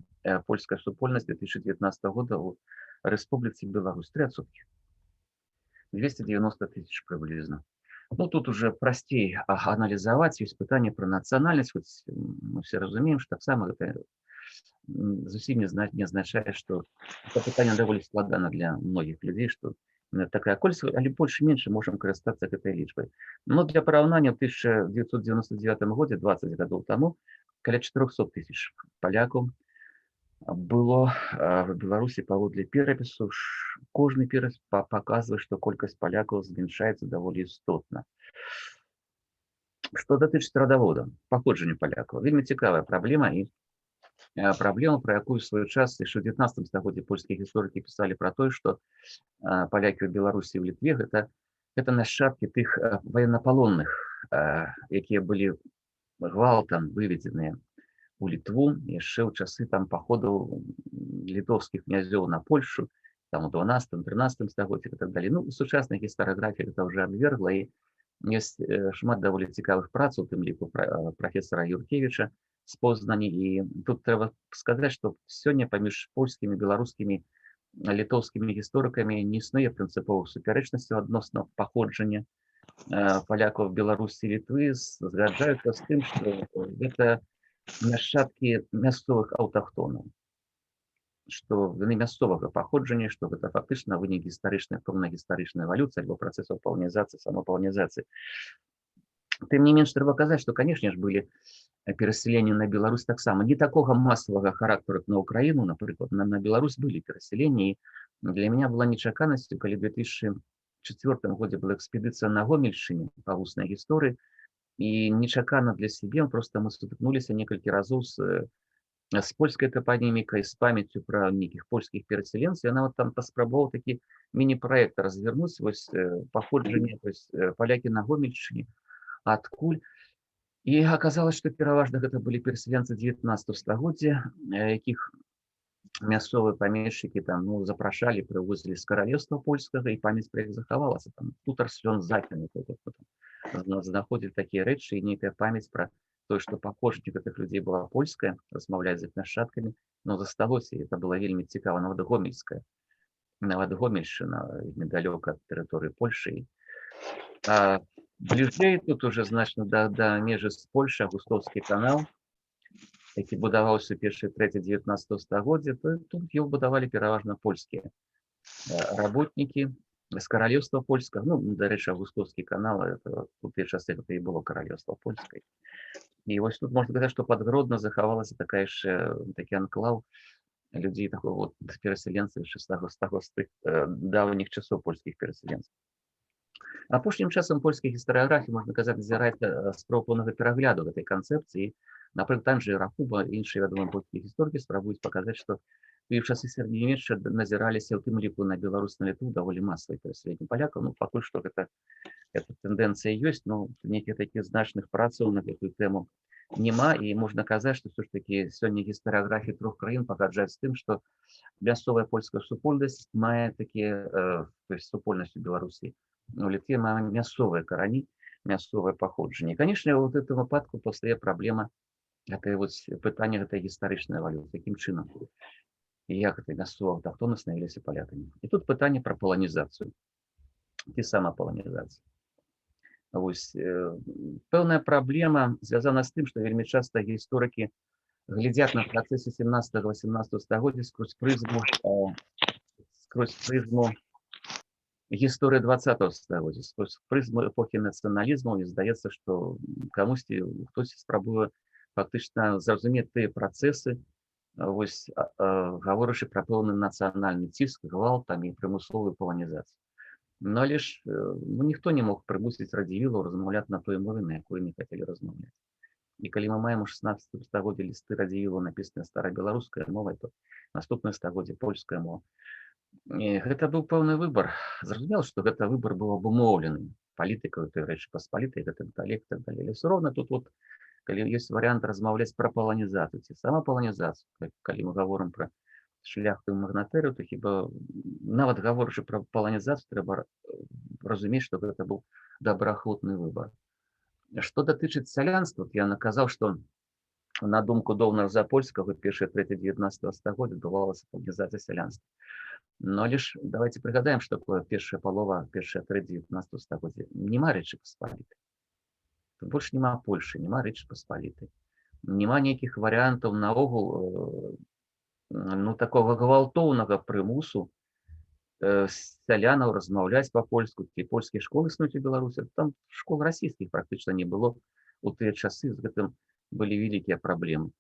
польская супольнасць 2019 года у Рэспубліцы Беларусь? 3%. 290 тысяч приблизно. Ну, тут уже простей анализовать, есть пытанне про нацыянальнасць, мы все разумеем, что так само это зусім не означает, что это пытанне даволі складана для многих людей, что такая колькасць, але больше-меньше можем карыстацца гэтай лічбай. Но для параўнання в 1999 годзе, 20 гадоў таму, каля 400 тысяч палякаў было в Беларусі паводле перапісу. Кожны перапіс паказвае, што колькасць палякаў змяншаецца даволі істотна. Што датычыць радавода, паходжання палякаў, вельмі цікавая праблема, і праблема, пра якую в свой час яшчэ ў 19 стагоддзі польскія гісторыкі пісалі пра тое, што палякі ў Беларусі і ў Літве гэта нашчадкі тых ваеннапалонных, якія былі гвалтам выведзеныя у Літву яшчэ ў часы там паходаў літоўскіх князёў на Польшу, там у 12-13 стагоддзях і так далей. Ну, сучасная гістарыяграфія гэта ўжо абвергла, і ёсць шмат даволі цікавых прац, у тым ліку прафесара Юркевіча з Познані, і тут трэба сказаць, што сёння паміж польскімі, беларускімі, літоўскімі гісторыкамі не існуе прынцыповых супярэчнасцяў адносна паходжання палякаў Беларусі і Літвы, згаджаюцца з тым, што гэта нашчадкі мясцовых аўтахтонаў, што яны мясцовага паходжання, што гэта фактычна вынік гістарычнай, пэўна-гістарычнай эвалюцыі альбо працэсаў паланізацыі, самапаланізацыі. Тым не менш, трэба казаць, што, канешне ж, былі перасяленні на Беларусь таксама. Не такога масавага характару, як на Украіну, напрыклад, на Беларусь былі перасяленні, і для мяне была нечаканасцю, калі ў 2004 годзе была экспедыцыя на Гомельшчыне па вуснай гісторыі, і нечакана для сябе, просто мы сутыкнуліся некалькі разоў з польскай топанімікай, з памяццю пра нейкіх польскіх перасяленцаў. Я нават там паспрабаваў такі міні-праект развернуць, вось паходжанне, палякі на Гомельшчыне, адкуль. І аказалось, што пераважна гэта былі перасяленцы 19 стагоддзя, якіх мясцовыя памешчыкі там запрашалі, прывозілі з каралевства польскага, і памяць пра іх захавалася. Там хутар Слён Закіны, знаходзілі такія рэчы, і нейкая памяць пра то, что пакошнік гэтых людзей была польская, размаўляць з іх нашчадкамі, но засталося, і это было вельмі цікава, нават Гомельшчына, недалёка ад тэрыторыі Польшы. А бліжэй тут уже значна да межы з Польшай Августоўскі канал, які будаваўся першыя трэці 19 стагоддзя, то тут его будавалі пераважна польскія работнікі з каралеўства польскага. Ну, дарэчы, Августоўскі канал, это у тыя часы гэта і было каралеўства польскае. І вось тут можна сказаць, што пад Гродно захавалася такі анклаў людзей такой вот пераселенцаў з тых даўніх часоў польскіх пераселенцаў. Апошнім часам польскай гістарыяграфіі, можна казаць, назіраецца спроб поўнага перагляду гэтай канцэпцыі. Напрыклад, Анджэй Рахуба і іншыя вядомыя польскія гісторыкі спрабуюць паказаць, што і ў часы сярэднявечча назіраліся ў тым ліку на Беларусь, на Літву даволі масавае перасяленне палякаў. Ну, пакуль што гэта тэндэнцыя ёсць, но нейкіх такіх значных працаў на гэтую тэму няма, і можна казаць, што ўсё ж такі сёння гістарыяграфія трох краін пагаджаюць з тым, што мясцовая польская супольнасць мае такія, то есть супольнасць у Беларусі, у Літве мае мясцовыя карані, мясцовае паходжанне. Канечне, у гэтым выпадку пастае праблема гэтае пытанне гэтай гістарычнай эвалюцыі, якім чынам і як гэтай мясцовай аўтахтоны станавіліся палякамі. І тут пытанне пра паланізацыю ці самапаланізацыю. Вось пэўная праблема звязана з тым, што вельмі часта гісторыкі глядзяць на працэсы 17-18 стагоддзя скрозь прызму гісторыі 20-го стагоддзя, скрозь прызму эпохі нацыяналізму, і здаецца, што хтосьці спрабуе фактычна зразумець тыя працэсы, вось гаворачы пра пэўны нацыянальны ціск, гвалт і прымусовую паланізацыю. Но але ж ніхто не мог прымусіць радзівілаў размаўляць на той мове, на якой не хацелі размаўляць. І калі мы маем у 16 стагоддзі лісты радзівілаў, напісаныя старабеларускай мовай, то наступнае стагоддзе польская мова. І гэта быў пэўны выбар. Зразумела, што гэта выбар быў абумоўлены палітыкай той Рэчы Паспалітай, гэтым далей, так далей. Але ўсё роўна тут вот, калі ёсць варыянт размаўляць пра паланізацыю ці самапаланізацыю, калі мы гаворым пра шляхту і магнатэрыю, то хіба нават гаворачы пра паланізацыю, трэба разумець, што гэта быў добраахвотны выбар. Што датычыць сялянства, я наказаў, што на думку Довнара Запольскага першыя трэці 19 стагоддзя адбывалася паланізацыя сялянства. Но але ж давайте прыгадаем, што такое першая палова, першая трэць 19 стагоддзя. Нема Рэчы Паспалітай. Тут больш няма Польшы, няма Рэчы Паспалітай. Няма нейкіх варыянтаў наогул такога гвалтоўнага прымусу сялянаў размаўляць па-польску, ці польскія школы існуюць у Беларусі. Там школ расійскіх практычна не было у тыя часы, з гэтым былі вялікія праблемы.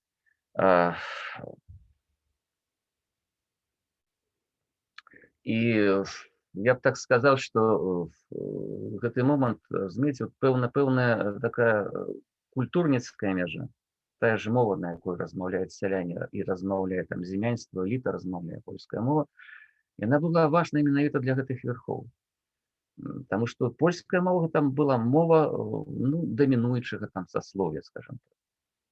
І я б так сказаў, што гэты момант, разумееце, пэўная такая культурніцкая мяжа, тая ж мова, на якой размаўляюць сяляне і размаўляе там зімянства, эліта размаўляе польская мова, яна была важна менавіта для гэтых вярхоў. Таму што польская мова там была мова дамінуючага там саслов'я, скажам так.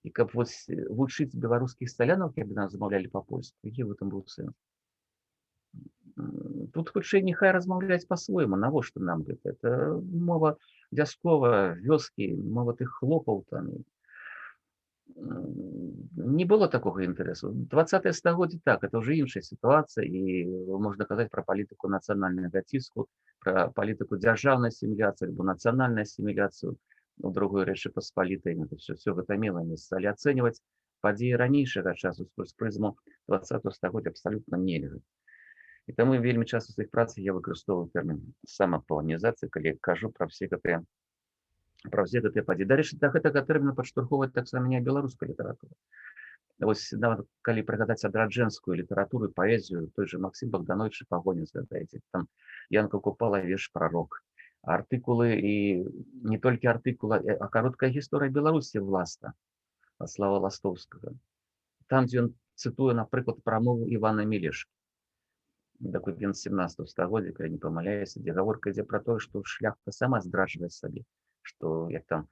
І каб вучыць беларускіх сялянаў, каб яны размаўлялі па-польску, які в этом быў сэнс? Тут хутчэй няхай размаўляць па-свойму, навошта нам гэта? Это мова вясковая, вёскі, мова тых хлопаў там. Не было такога інтарэсу. 20-е стагоддзе так, это ўжо іншая сітуацыя, і можна казаць пра палітыку нацыянальнага ціску, пра палітыку дзяржаўнай асіміляцыі альбо нацыянальнай асіміляцыю у другой Рэчы Паспалітай. Все гэта мела месца, але ацэньваць падзеі ранейшага часу скрозь прызму 20-го стагоддзя абсалютна нельга. І таму вельмі часта ў сваіх працах я выкарыстоўваю тэрмін самапаланізацыя, калі кажу пра ўсе гэтыя падзеі. Дарэчы, да гэтага тэрміна падштурхоўваць таксама не беларуская літаратура. Вось нават калі прыгадаць адраджэнскую літаратуру, паэзію, той же Максім Богданович Пагонін, згадаеце, там Янка Купала верш «Прарок». Артыкулы, і не толькі артыкулы, а кароткая гісторыя Беларусі Власта, Слава Ластовскага. Там, дзе ён цытуе, напрыклад, прамову Івана Мілешкі, дакумент 17 стагоддзя, калі не памыляюся, дзе гаворка ідзе пра тое, што шляхта сама здраджвае сабе, што, як там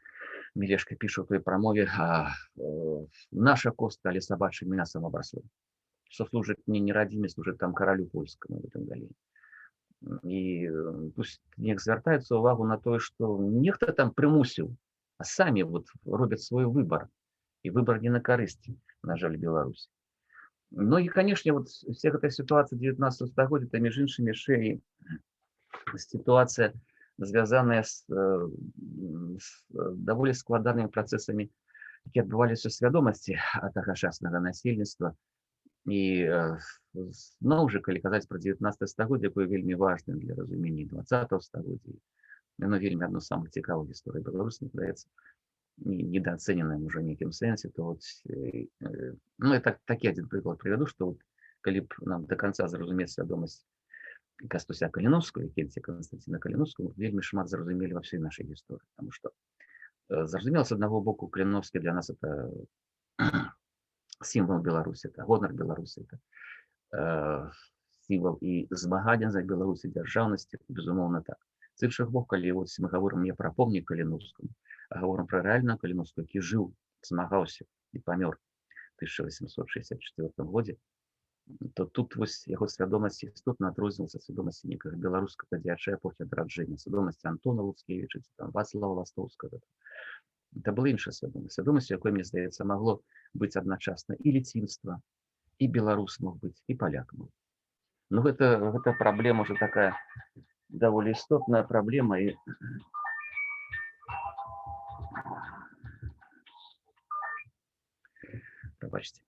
Мілешка піша ў той прамове, наша костка, але сабачым мясам абрасло, што служыць не радзіме, служыць там каралю польскаму і так далей. І тут неяк звяртаецца ўвагу на тое, што нехта там прымусіў а самі вот робяць свой выбор. І выбор не на карысць, на жаль, Беларусі. Ну і, канешне, вот вся гэта сітуацыя 19 стагоддзя, это, між іншым, яшчэ і сітуацыя, звязаная з даволі складанымі працэсамі, якія адбываліся ў свядомасці тагачаснага насельніцтва. І зноў жа, калі казаць пра 19 стагоддзе, якое вельмі важнае для разумення 20 стагоддзя, яно вельмі адно з самых цікавых гісторый Беларусі, мне здаецца, недооцененная уже в неким сенсе, то вот, ну, я такі один прыклад прывяду, што вот, калі б нам до конца зразумець свядомасць Кастуся Каліновскага, Кенція Константина Каліновскага, вельмі шмат зразумелі во всей нашей гісторыі, потому что зразумела, с одного боку, Каліновскі для нас это символ Беларуси, это гонор Беларуси, это символ і змагання за Беларусі дзяржаўнасці, безумоўна так. З іншых бок, калі вот мы говорим не про помнік Каліновскому, а говорим про реального Каліновского, який жив, змагаўся і памёр в 1864 годзе, то тут вось яго свядомасць істотна адрознілася ад свядомасці некага беларускага дзеяча эпохі адраджэння, свядомасці Антона Луцкевіча, там Вацлава Ластовскага. Это была іншая свядомасць, свядомасць, якой, мне здаецца, магло быць адначасна і ліцінства, і беларус мог быць, і паляк мог. Ну, гэта праблема уже такая даволі істотная праблема, і прабачце.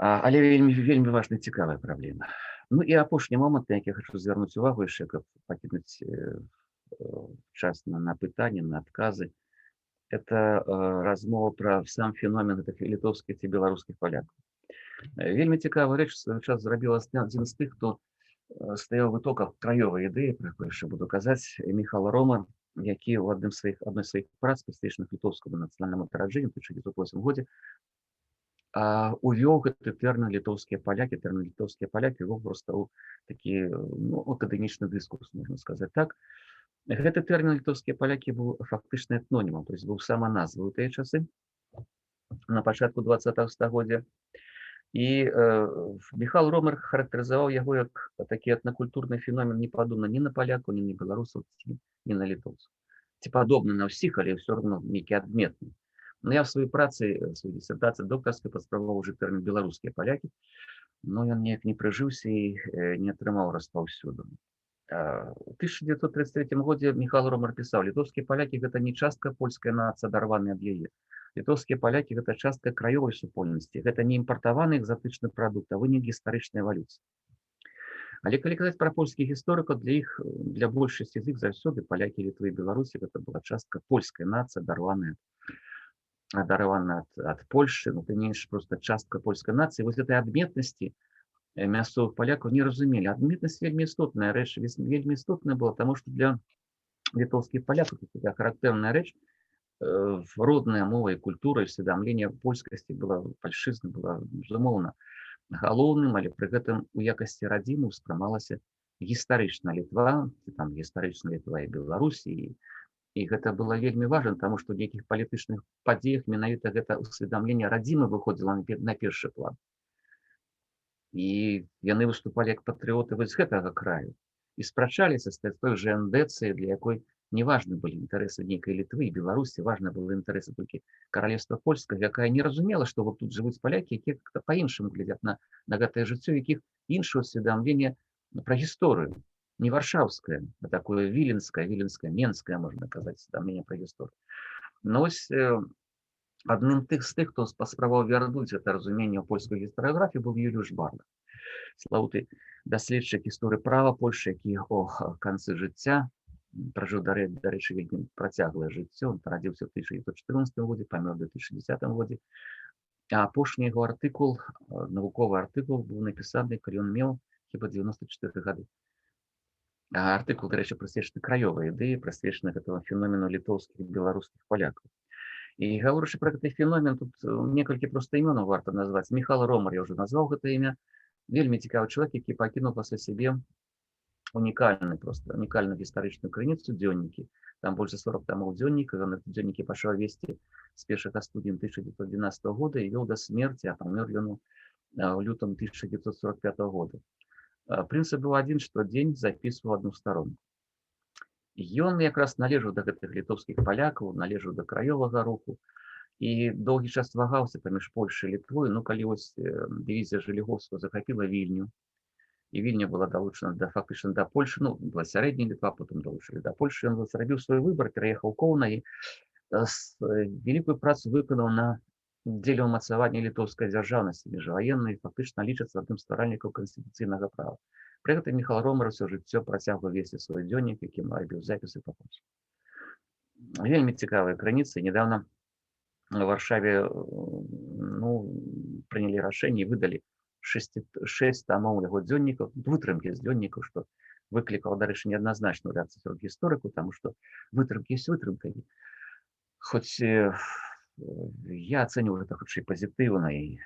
Але вельмі важная цікавая праблема. Ну і апошні момант, на які я хочу звярнуць увагу яшчэ, каб пакінуць час на пытанні, на адказы. Это размова про сам феномен гэтых літоўскіх ці беларускіх палякаў. Вельмі цікавая рэч свой час зрабіла адзін з тых, хто стаяў у вытоках краёвай ідэі, пра якую яшчэ буду казаць, Міхал Ромар, які ў адной з сваіх прац, прысвечаных літоўскаму нацыянальнаму адраджэнню ў 1908 годзе увёў гэты тэрмін літоўскія палякі, увёў проста ў такі акадэмічны дыскурс, можна сказаць так. Гэты тэрмін літоўскія палякі быў фактычна этнонімам, то есть быў саманазвы ў тыя часы, на пачатку 20 стагоддзя. І Міхал Ромар характарызаваў яго як такі этнакультурны феномен, не падобны ні на палякаў, ні на беларусаў, ні на літоўцаў. Ці падобны на ўсіх, але ўсё роўно нейкі адметны. Но я в сваёй працы, в сваёй дысертацыі докторскай паспрабаваў уже тэрмін беларускія палякі, но ён неяк не прыжыўся і не атрымаў распаўсюду. У 1933 годзе Міхал Ромар пісаў: літоўскія палякі гэта не частка польскай нацыі, адарваная ад яе. Літоўскія палякі гэта частка краёвай супольнасці, гэта не імпартаваны экзатычны прадукт, а вынік гістарычнай эвалюцыі. Але калі казаць пра польскіх гісторыкаў, для большасці з іх заўсёды палякі, Літвы і Беларусі гэта была частка польскай нацыі, адарваная ад Польшчы, ну, тым не менш, проста частка польскай нацыі. Вось гэтай адметнасці мясцовых палякаў не разумелі. Адметнасць вельмі істотная рэч, вельмі істотная была, таму што для літоўскіх палякаў такая характэрная рэч, родная мова і культура, і усведамленне польскасці была, пальшызна была, безумоўна, галоўным, але пры гэтым у якасці радзімы ўспрымалася гістарычна Літва, там гістарычна Літва і Беларусь, і гэта было вельмі важна, таму што ў нейкіх палітычных падзеях менавіта гэта усведамленне радзімы выходзіла на першы план. І яны выступалі як патрыоты вось гэтага краю і спрачаліся з той жа эндэцыяй, для якой не важны былі інтарэсы нейкай Літвы і Беларусі, важны былі інтарэсы толькі каралевства польскага, якая не разумела, што вот тут жывуць палякі, якія как-то па-іншаму глядзяць на гэтае жыццё, якіх іншае усведамленне пра гісторыю. Не варшаўскае, а такое віленскае, менскае, можна казаць, усведамленне пра гісторыю. Но ось адным з тых, хто паспрабаваў вярнуць гэта разуменне ў польскую гістарыяграфію, быў Юліуш Барна, славуты даследчык гісторыі права Польшчы, які у канцы жыцця пражыў, дарэчы, вельмі працяглае жыццё. Он нарадзіўся ў 1914 годзе, памёр у 2010 годзе. А апошні яго артыкул, навуковы артыкул, быў напісаны, калі ён меў хіба 94 гады. Артыкул, дарэчы, прысвечаны краёвай ідэі, прысвечаны гэтага феномену літоўскіх і беларускіх палякаў. І гаворачы пра гэты феномен, тут некалькі проста імёнаў варта назваць. Міхал Ромар, я ўжо назваў гэта імя, вельмі цікавы чалавек, які пакінуў пасля сябе унікальную гістарычную крыніцу, дзённікі. Там больш за 40 тамоў дзённіка, ён эти дзённікі пачаў весці з першага студзеня 1912 года і вёў да смерці, а памёр ён у лютым 1945 года. Прынцып быў адзін, што дзень запісваў одну старонку. Ён якраз належаў да гэтых літоўскіх палякаў, належаў да краёвага руху і доўгі час вагаўся паміж Польшай і Літвой. Ну, калі вось дывізія Жаліговскага захапіла Вільню, і Вільня была далучана фактычна да Польшы, ну, была сярэдняя Літва, потым далучылі да Польшы, ён зрабіў свой выбар, пераехаў Коўна і вялікую працу выканаў на дзеле ўмацавання літоўскай дзяржаўнасці міжваеннай, фактычна лічыцца адным з стваральнікаў канстытуцыйнага права. Пры гэтым Міхал Ромар усё жыццё працягваў весці свой дзённік, якім рабіў запісы па-польску. Вельмі цікавыя крыніцы. Недавно в Варшаве прынялі рашэнне і выдалі 6 тамоў яго дзённікаў, вытрымкі з дзённікаў, што выклікала, дарэчы, неадназначную рэакцыю сярод гісторыкаў, таму што вытрымкі з вытрымкамі. Хоць я ацэньваю гэта хутчэй пазітыўна, і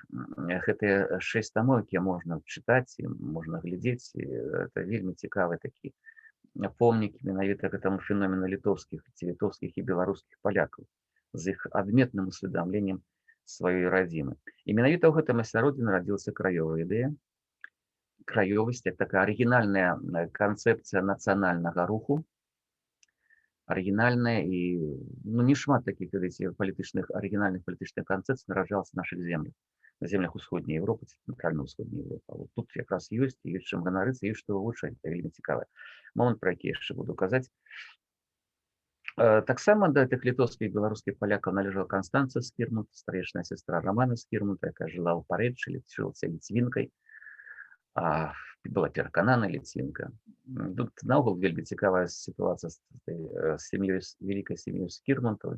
гэтыя 6 тамоў, якія можна чытаць і можна глядзець, это вельмі цікавы такі помнік менавіта гэтаму феномену літоўскіх ці літоўскіх і беларускіх палякаў з іх адметным усведамленнем сваёй радзімы. І менавіта ў гэтым асяроддзі нарадзілася краёвая ідэя. Краёвасць як такая арыгінальная канцэпцыя нацыянальнага руху, арыгінальная, і не шмат такіх арыгінальных палітычных канцэпцый нараджалася на нашых землях, на землях усходняй Европы, цэнтральна-ўсходняй Европы. Тут якраз ёсць чым ганарыцца, ёсць што вывучаць. Це вельмі цікавы момант, про які яшчэ буду казаць. Таксама да тых літоўскіх і беларускіх палякаў належала Канстанца Скірмут, старэйшая сястра Рамана Скірмута, якая жыла ў Парэчы, лічылася ліцвінкай, была пераканана ліцвінка. Тут наогул вельмі цікавая сітуацыя з вялікай сям'ёй Скірмунтаў,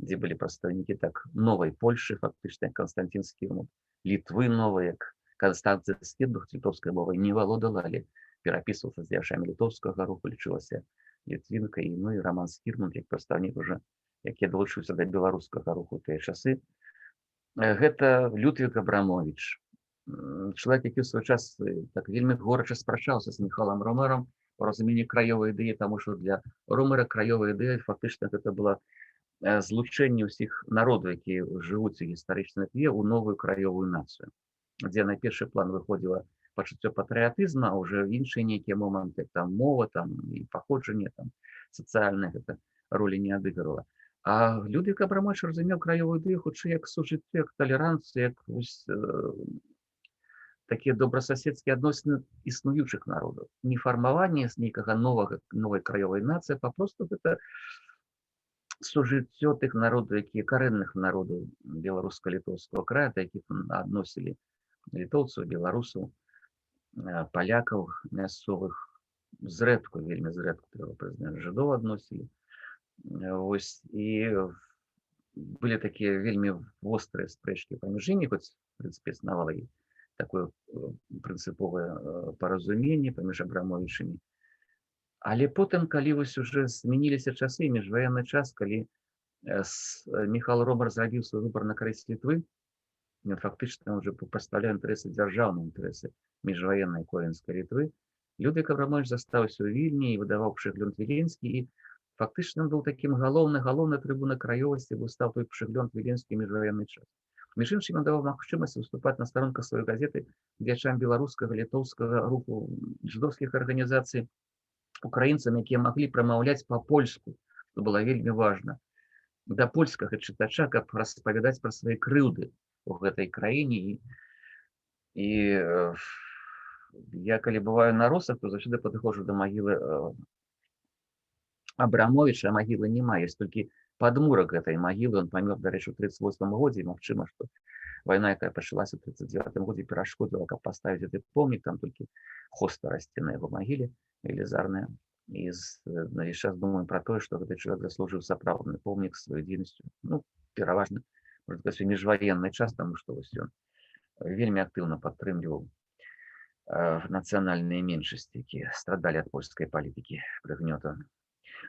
дзе былі прадстаўнікі так новай Польшы, фактычна Канстантин Скірмут, Літвы новай, як Канстанцыя Скірмут, літоўскай мовай не валодала, але перапісвалася з дзяўчамі літоўскага руху, лічылася літвінкай. Ну і Раман Скірмут, як прадстаўнік уже, які далучыўся да беларускага руху ў тыя часы. Гэта Людвік Абрамовіч, чалавек, які ў свой час так вельмі горача спрачаўся з Міхалам Ромарам у разуменні краёвай ідэі, таму што для Ромара краёвая ідэя фактычна гэта была злучэнне ўсіх народаў, якія жывуць у гістарычнай Літве, у новую краёвую нацыю, дзе на першы план выходзіла пачуццё патрыятызма, а ўжо іншыя нейкія моманты, там мова, там і паходжанне, там сацыяльная гэта ролі не адыгрывала. А Людвік Абрамовіч разумеў краёвую ідэю хутчэй як сужыццё, як талеранцыю, як такія добрасаседскія адносіны існуючых народаў. Не фармаванне з нейкага новай краёвай нацыі, а папросту гэта сужыццё тых народаў, якія карэнных народаў беларуска-літоўскага края, да якіх адносілі літоўцаў, беларусаў, палякаў мясцовых, зрэдку, вельмі зрэдку, трэба прызнаць, жыдоў адносілі. Вось, і былі такія вельмі вострыя спрэчкі паміж імі, хоць, в прынцыпе, існавала і такое прынцыповае паразуменне паміж Абрамовічамі. Але потым, калі вось уже змяніліся часы, міжваенны час, калі Міхал Ромар зрабіў свой выбар на карысць Літвы, ён фактычна уже прадстаўляў інтарэсы дзяржаўныя інтарэсы міжваеннай коленскай Літвы, Людвік Абрамовіч застаўся ў Вільні і выдаваў прыгляд Віленскі, і фактычна быў такім галоўнай трыбунай краёвасці, бо стаў той прыгляд Віленскі міжваенны час. Між іншым, ён даваў магчымасць выступаць на старонках сваёй газеты дзячам беларускага, літоўскага руху, жыдоўскіх арганізацый, украінцам, якія маглі прамаўляць па-польску, што было вельмі важна, да польскага чытача, каб распавядаць пра свае крыўды ў гэтай краіне. І я, калі бываю на росах, то заўсёды падыходжу да магілы Абрамовіча, а магілы няма, ёсць толькі падмурак гэтай магілы. Ён памёр, дарэчы, у 1938 годзе, і магчыма, што вайна, якая пачалася ў 1939 годзе, перашкодзіла, каб паставіць гэты помнік, там толькі хоста расце на яго магіле велізарная. І навесь час думаю пра тое, што гэты чалавек заслужыў сапраўдны помнік сваёй дзейнасцю. Ну, пераважна, можна сказаць, у міжваенны час, таму што вось ён вельмі актыўна падтрымліваў нацыянальныя меншасці, якія страдалі ад польскай палітыкі прыгнёта.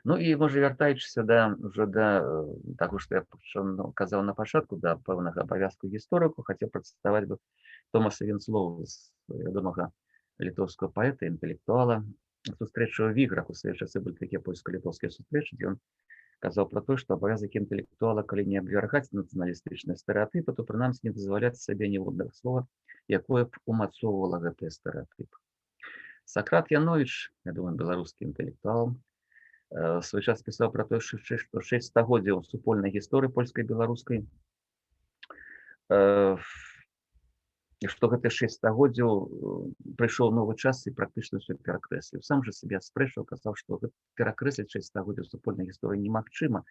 Ну і, можа, вяртаючыся ўжо да таго, што я казаў на пачатку, да пэўнага абавязку гісторыку, хацеў працытаваць бы Томаса Венцлоўу, вядомага літоўскага паэта, інтэлектуала. Сустрэча ў Віграх, у свае часы былі такія польска-літоўскія сустрэчы, дзе ён казаў пра тое, што абавязак інтэлектуала, калі не абвяргаць нацыяналістычныя стэрэатыпы, то прынамсі не дазваляць сабе ніводнага слова, якое б умацоўвала гэтыя стэрэатыпы. Сакрат Яновіч, я думаю, беларускі інтэлектуал, свой час пісаў пра тое, што 6 стагоддзяў супольнай гісторыі польскай-беларускай, і што гэты 6 стагоддзяў прыйшоў новы час і практычна ўсё перакрэсліў. Сам жа сябе спрэчыў, казаў, што перакрэсліць 6 стагоддзяў супольнай гісторыі немагчыма.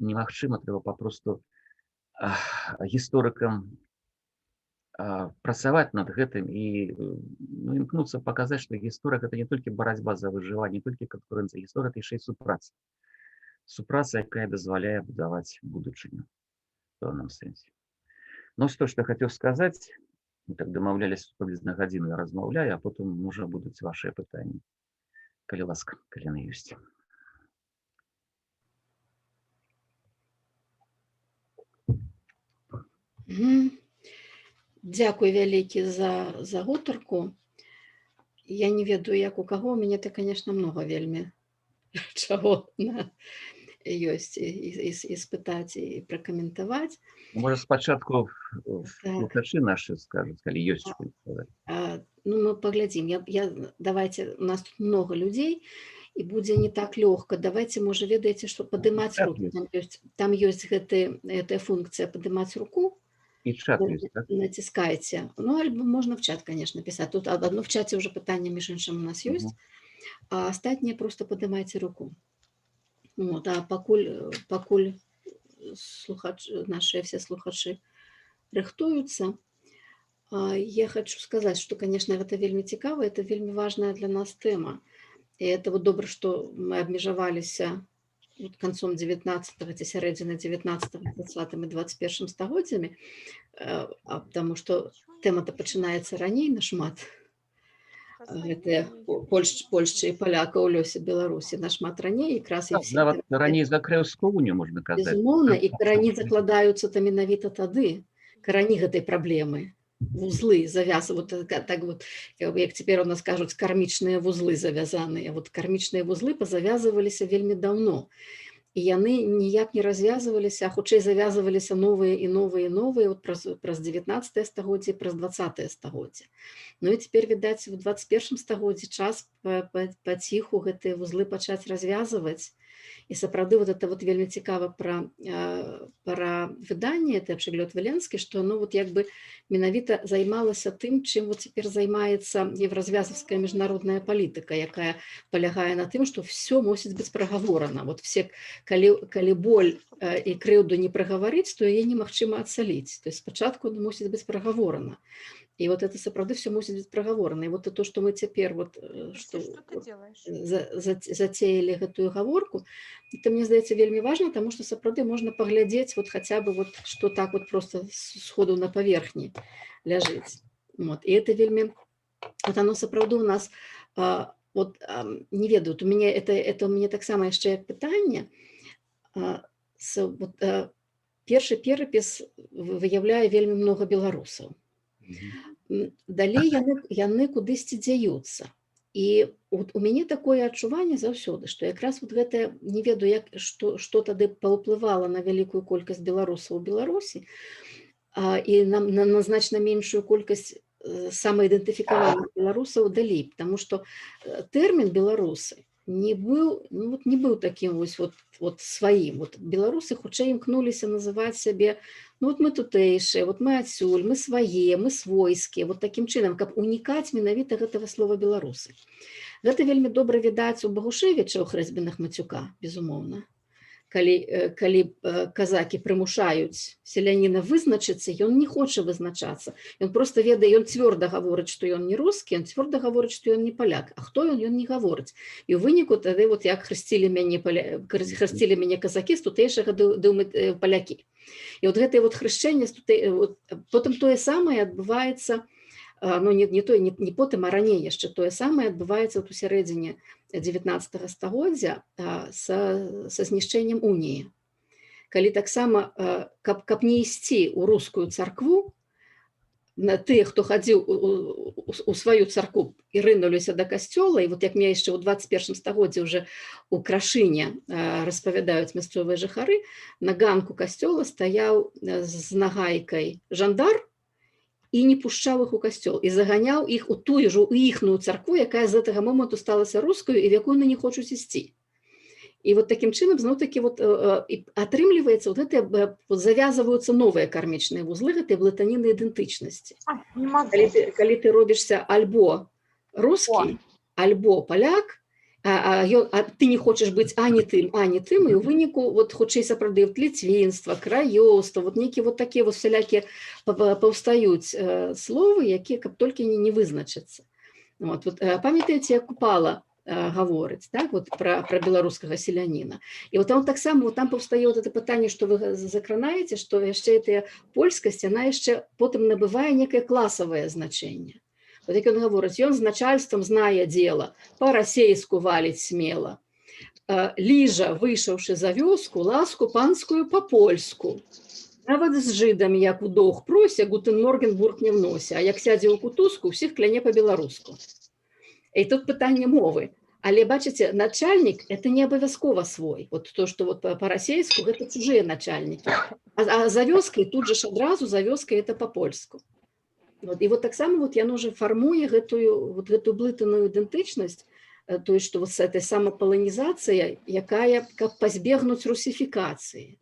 Немагчыма, трэба папросту гісторыкам працаваць над гэтым і імкнуцца паказаць, што гісторыя гэта не толькі барацьба за выжыванне, не толькі канкурэнцыя, гісторыя это яшчэ і супраца. Супраца, якая дазваляе будаваць будучыню в пэўным сэнсе. Ну, што ж я хацеў сказаць, мы так дамаўляліся, прыблізна гадзіну я размаўляю, а потым, можа, будуць вашыя пытанні, калі ласка, калі яны ёсць. Дзякуй вялікі за гутарку. Я не ведаю, як у каго, у мяне то, конечно, много вельмі чаго ёсць і спытаць, і пракаментаваць. Можа, спачатку слухачы нашы скажуць, калі ёсць што сказаць. Ну, мы паглядзім. Давайте, у нас тут много людзей, і будзе не так лёгка. Давайте, можа, ведаеце, што падымаць руку. Там ёсць гэтая функцыя падымаць руку. И чат есть, да? Натискайте. Ну, альбо можно в чат, конечно, писать. Тут одно в чате уже питание, между іншим, у нас есть. А остальные просто поднимайте руку. Вот, а покуль наши все слухачи рыхтуются, я хочу сказать, что, конечно, это вельмі цікава, это вельмі важная для нас тема. И это вот добре, что мы обмежевалися вот концом 19-го, ці сярэдзіны 19-го, 20-м и 21-м стагоддзямі, потому что тэма-то пачынаецца раней нашмат. Гэтыя Польшчы і паляка ў лёсе Беларусі нашмат раней, якраз і всі. Нават раней за Крэўскую унію, можна казаць. Безумоўна, і карані закладаюцца там менавіта тады, карані гэтай праблемы. Вузлы завязывают, так вот, як цяпер у нас кажуць, кармічныя вузлы завязаныя. Вот кармічныя вузлы позавязываліся вельмі даўно. І яны ніяк не развязываліся, а хутчэй завязываліся новыя і новыя і новыя вот праз 19-е стагоддзе, праз 20-е стагоддзе. Ну і цяпер, відаць, у 21-м стагоддзі час паціху гэтыя вузлы пачаць развязываць. І сапраўды вот это вот вельмі цікава пра выданне, это Пшеглёд Веленскі, што оно вот як бы менавіта займалася тым, чым вот цяпер займаецца еўразвязаўская міжнародная палітыка, якая палягае на тым, што все мусіць быць прагаворана. Вот все, калі боль і крыўду не прагаварыць, то яе немагчыма адцаліць. То есть спачатку мусіць быць прагаворана. И вот это сапраўды все мусіць быць прагаворана. И вот то, что мы цяпер вот, зацеялі гэтую гаворку, это, мне здаецца, вельмі важно, потому что сапраўды можна паглядзець вот хотя бы вот, что так вот просто сходу на паверхні ляжыць. Вот. И это вельмі, вот оно сапраўды у нас, вот, не ведаю, у меня это у меня таксама яшчэ пытанне. Вот, першы перапіс выяўляе вельмі много беларусаў. Далей яны кудысьці дзяюцца. І у мяне такое адчуванне заўсёды, што якраз вот гэта, не ведаю, што тады паўплывала на вялікую колькасць беларусаў у Беларусі, і на значна меншую колькасць самаідэнтыфікаваных беларусаў далей, потому што тэрмін беларусы не быў таким вот сваім. Вот беларусы хутчэй імкнуліся называць сябе, ну вот мы тутэйшыя, вот мы адсюль, мы свае, мы свойскія, вот таким чынам, каб унікаць менавіта гэтага слова беларусы. Гэта вельмі добра відаць у Багушевіча ў Хрэсьбінах Мацюка, безумоўна. Калі казакі прымушаюць селяніна вызначыцца, ён не хоча вызначацца. Ён просто ведае, ён цвёрда гаворыць, што ён не рускі, ён цвёрда гаворыць, што ён не паляк. А хто ён не гаворыць. І ў выніку тады, вот як хрысцілі мяне казакі з тутэйшага палякі. І вот гэтае вот хрышчэнне, потым тое самае адбываецца, ну не потым, а раней яшчэ тое самае адбываецца у сярэдзіне 19-го стагоддзя са знішчэннем уніі. Калі таксама, каб не ісці ў рускую царкву, тыя, хто хадзіў у сваю царкву і рынуліся да касцёла, і вот як мне яшчэ ў 21-м стагоддзі уже у Крашыне распавядаюць мясцовыя жыхары, на ганку касцёла стаяў з нагайкай жандар, і не пушчаў іх у касцёл, і заганяў іх у тую ж, у іхную царкву, якая з гэтага моманту сталася рускаю, і в якую яны не хочуць ісці. І вот таким чынам зноў-такі вот атрымліваецца вот гэта завязваюцца новыя кармічныя вузлы гэтай блытаніны ідэнтычнасці. Не могу. Калі ты робішся альбо рускі, альбо паляк, а ты не хочаш быць ані тым, і ў выніку вот хутчэй сапраўды ліцвінства, краёўства, вот нейкія вот такія вот всялякія паўстаюць словы, якія каб толькі не вызначацца. Вот памятаеце, як Купала гаворыць, так, вот про беларускага селяніна. І вот там таксама там паўстае вот это пытанне, што вы закранаеце, што яшчэ гэтая польскасць, яна яшчэ потым набывае некае класавае значэнне. Вот як ён гаворыць, ён з начальствам знае дзела, па-расейску валіць смела. Ліжа, выйшаўшы за вёску, ласку панскую па-польску. Нават з жыдамі, як у доўг прося, гутен морген буркне в носе, а як сядзе ў кутузку, усіх кляне па-беларуску. І тут пытанне мовы. Але, бачыце, начальнік – это не абавязкова свой. Вот то, што вот па-расейску – гэта чужыя начальнікі. А за вёскай тут же ж адразу за вёскай – это па-польску. Вот. І вот таксама вот яно же фармуе гэтую блытаную ідэнтычнасць, то есть, што вот этой самапаланізацыя, якая, каб пазбегнуць русіфікацыі.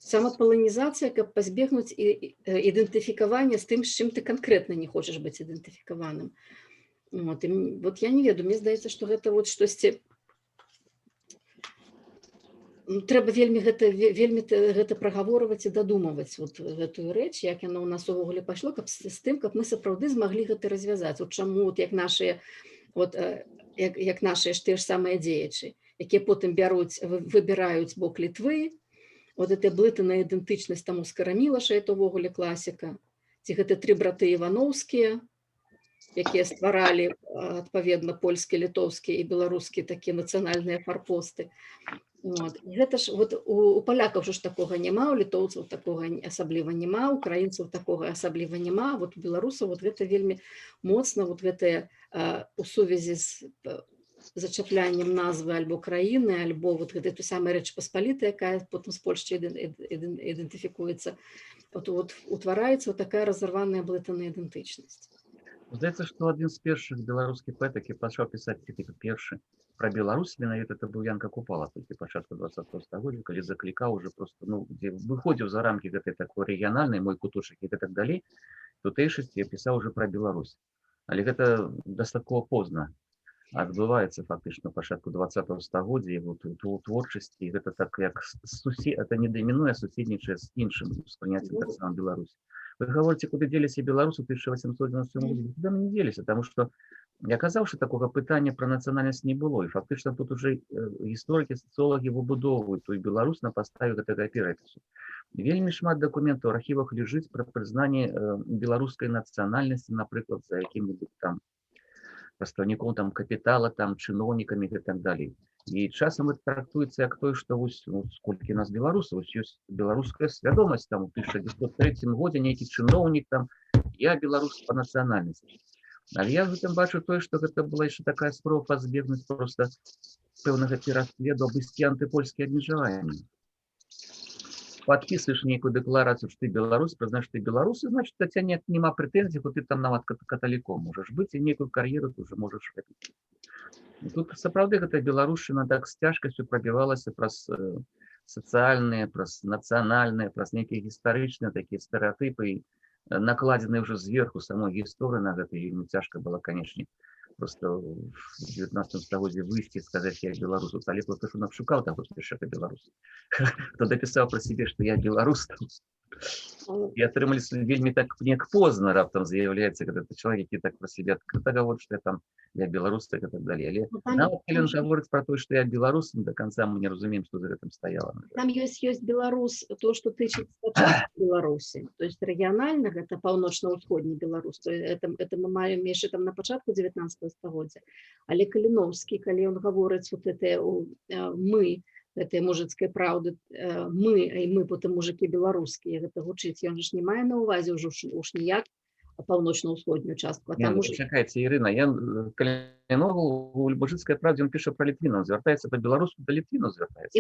Самапаланізацыя, каб пазбегнуць ідэнтыфікавання з тым, з чым ты канкрэтна не хочаш быць ідэнтыфікаваным. Вот я не ведаю, мне здаецца, што гэта вот штосьці трэба вельмі гэта прагаворваць і дадумаваць вот гэтую рэч, як яно ў нас увогуле пайшло, каб з тым, каб мы сапраўды змаглі гэта развязаць. Вот чаму вот як нашыя ж тыя ж самыя дзеячы, якія потым выбіраюць бок Літвы, вот эта блытаная ідэнтычнасць там у Скарамілаша, это увогуле класіка, ці гэта тры браты Івановскія, якія стваралі, адпаведна, польскія, літоўскія і беларускія такія нацыянальныя фарпосты. Вот. Гэта ж вот у палякаў ж такога няма, у літоўцаў такога асабліва няма, у украінцаў такога асабліва няма, вот у беларусаў вот гэта вельмі моцна, вот гэтае у сувязі з зачапляннем назвы альбо краіны, альбо вот гэтай той самай Рэчы Паспалітай, якая потым з Польшчай ідэнтыфікуецца, вот утвараецца вот такая разарваная блытаная ідэнтычнасць. Здаецца, што адзін з першых беларускіх паэт, які пачаў пісаць першы пра Беларусь, менавіта это быў Янка Купала, толькі пачатку 20-го стагоддзя, калі заклікаў уже просто, дзе выходзіў за рамкі гэтай такой рэгіянальнай, мой куточак і так далей, тутэйшасці пісаў уже пра Беларусь. Але гэта дастаткова позна адбываецца фактычна пачатку 20-го стагоддзя, у творчасці, гэта так як это не дамінуе, суседнічае з іншым успрыняццем таксама Беларусь. Вы говорите, куды деліся беларусы ў 1897 годзе? Куды мы не деліся, таму што я казаў, што такога пытання пра нацыянальнасць не было, і фактычна тут уже гісторыкі, сацыолагі выбудоўваюць той Беларусь на падставе гэтага перапісу. Вельмі шмат дакументаў у архівах ляжыць пра прызнанне беларускай нацыянальнасці, напрыклад, за якім-небудзь там прадстаўніком там капітала, там чыноўнікамі і так далей. І часам это трактуецца як тое, што вось сколькі нас беларусаў, ёсць беларуская свядомасць, там у 1903 годзе нейкі чыноўнік там, я беларус па нацыянальнасці. Але я в гэтым бачу тое, што гэта была яшчэ такая спроба пазбегнуць проста пэўнага пераследу, абысці антыпольскія абмежаванні. Подписываешь некую декларацию, что ты белорус, признаешь, что ты белорус, и значит, у тебя нема претензий, вот ты там нават католиком можешь быть, и некую карьеру ты уже можешь робіць. І тут, сапраўды, гэта беларушчына так з цяжкасцю прабівалася праз сацыяльныя, праз нацыянальныя, праз нейкія гістарычныя такія стэрэатыпы, накладзеныя ўжо зверху самой гісторыі на гэта, вельмі цяжка было, канечне, просто в 19 стагоддзе выйсці і сказаць, я беларус. Але просто што шукаў таго спешака беларус. Хто дапісаў пра сябе, што я беларус, і атрымаліся вельмі так неяк позна раптам з'яўляецца, когда ты чалавек, які так пра сябе адкрыта гаворыць, што я беларус, так і так далей. Але нават калі ён гаворыць пра тое, што я беларус, до канца мы не разумеем, што за гэтым стаяла. Там ёсць беларус, то, што тычыцца Беларусі, то есть рэгіянальна гэта паўночна-ўсходні беларус, это мы маем яшчэ там на пачатку 19 стагоддзя. Але Каліноўскі, калі ён гаворыць вот это мы, этой мужицкой правды, мы потым мужики беларускія, гэта гучыць, ён ж не мае на увазе ўжо уж ніяк паўночна-ўсходнюю частку. Чакайце, Ірына, Каліноў у мужицкай правдзе, он піша пра Літвінаў, звяртаецца па-беларуску, да Літвінаў звяртаецца.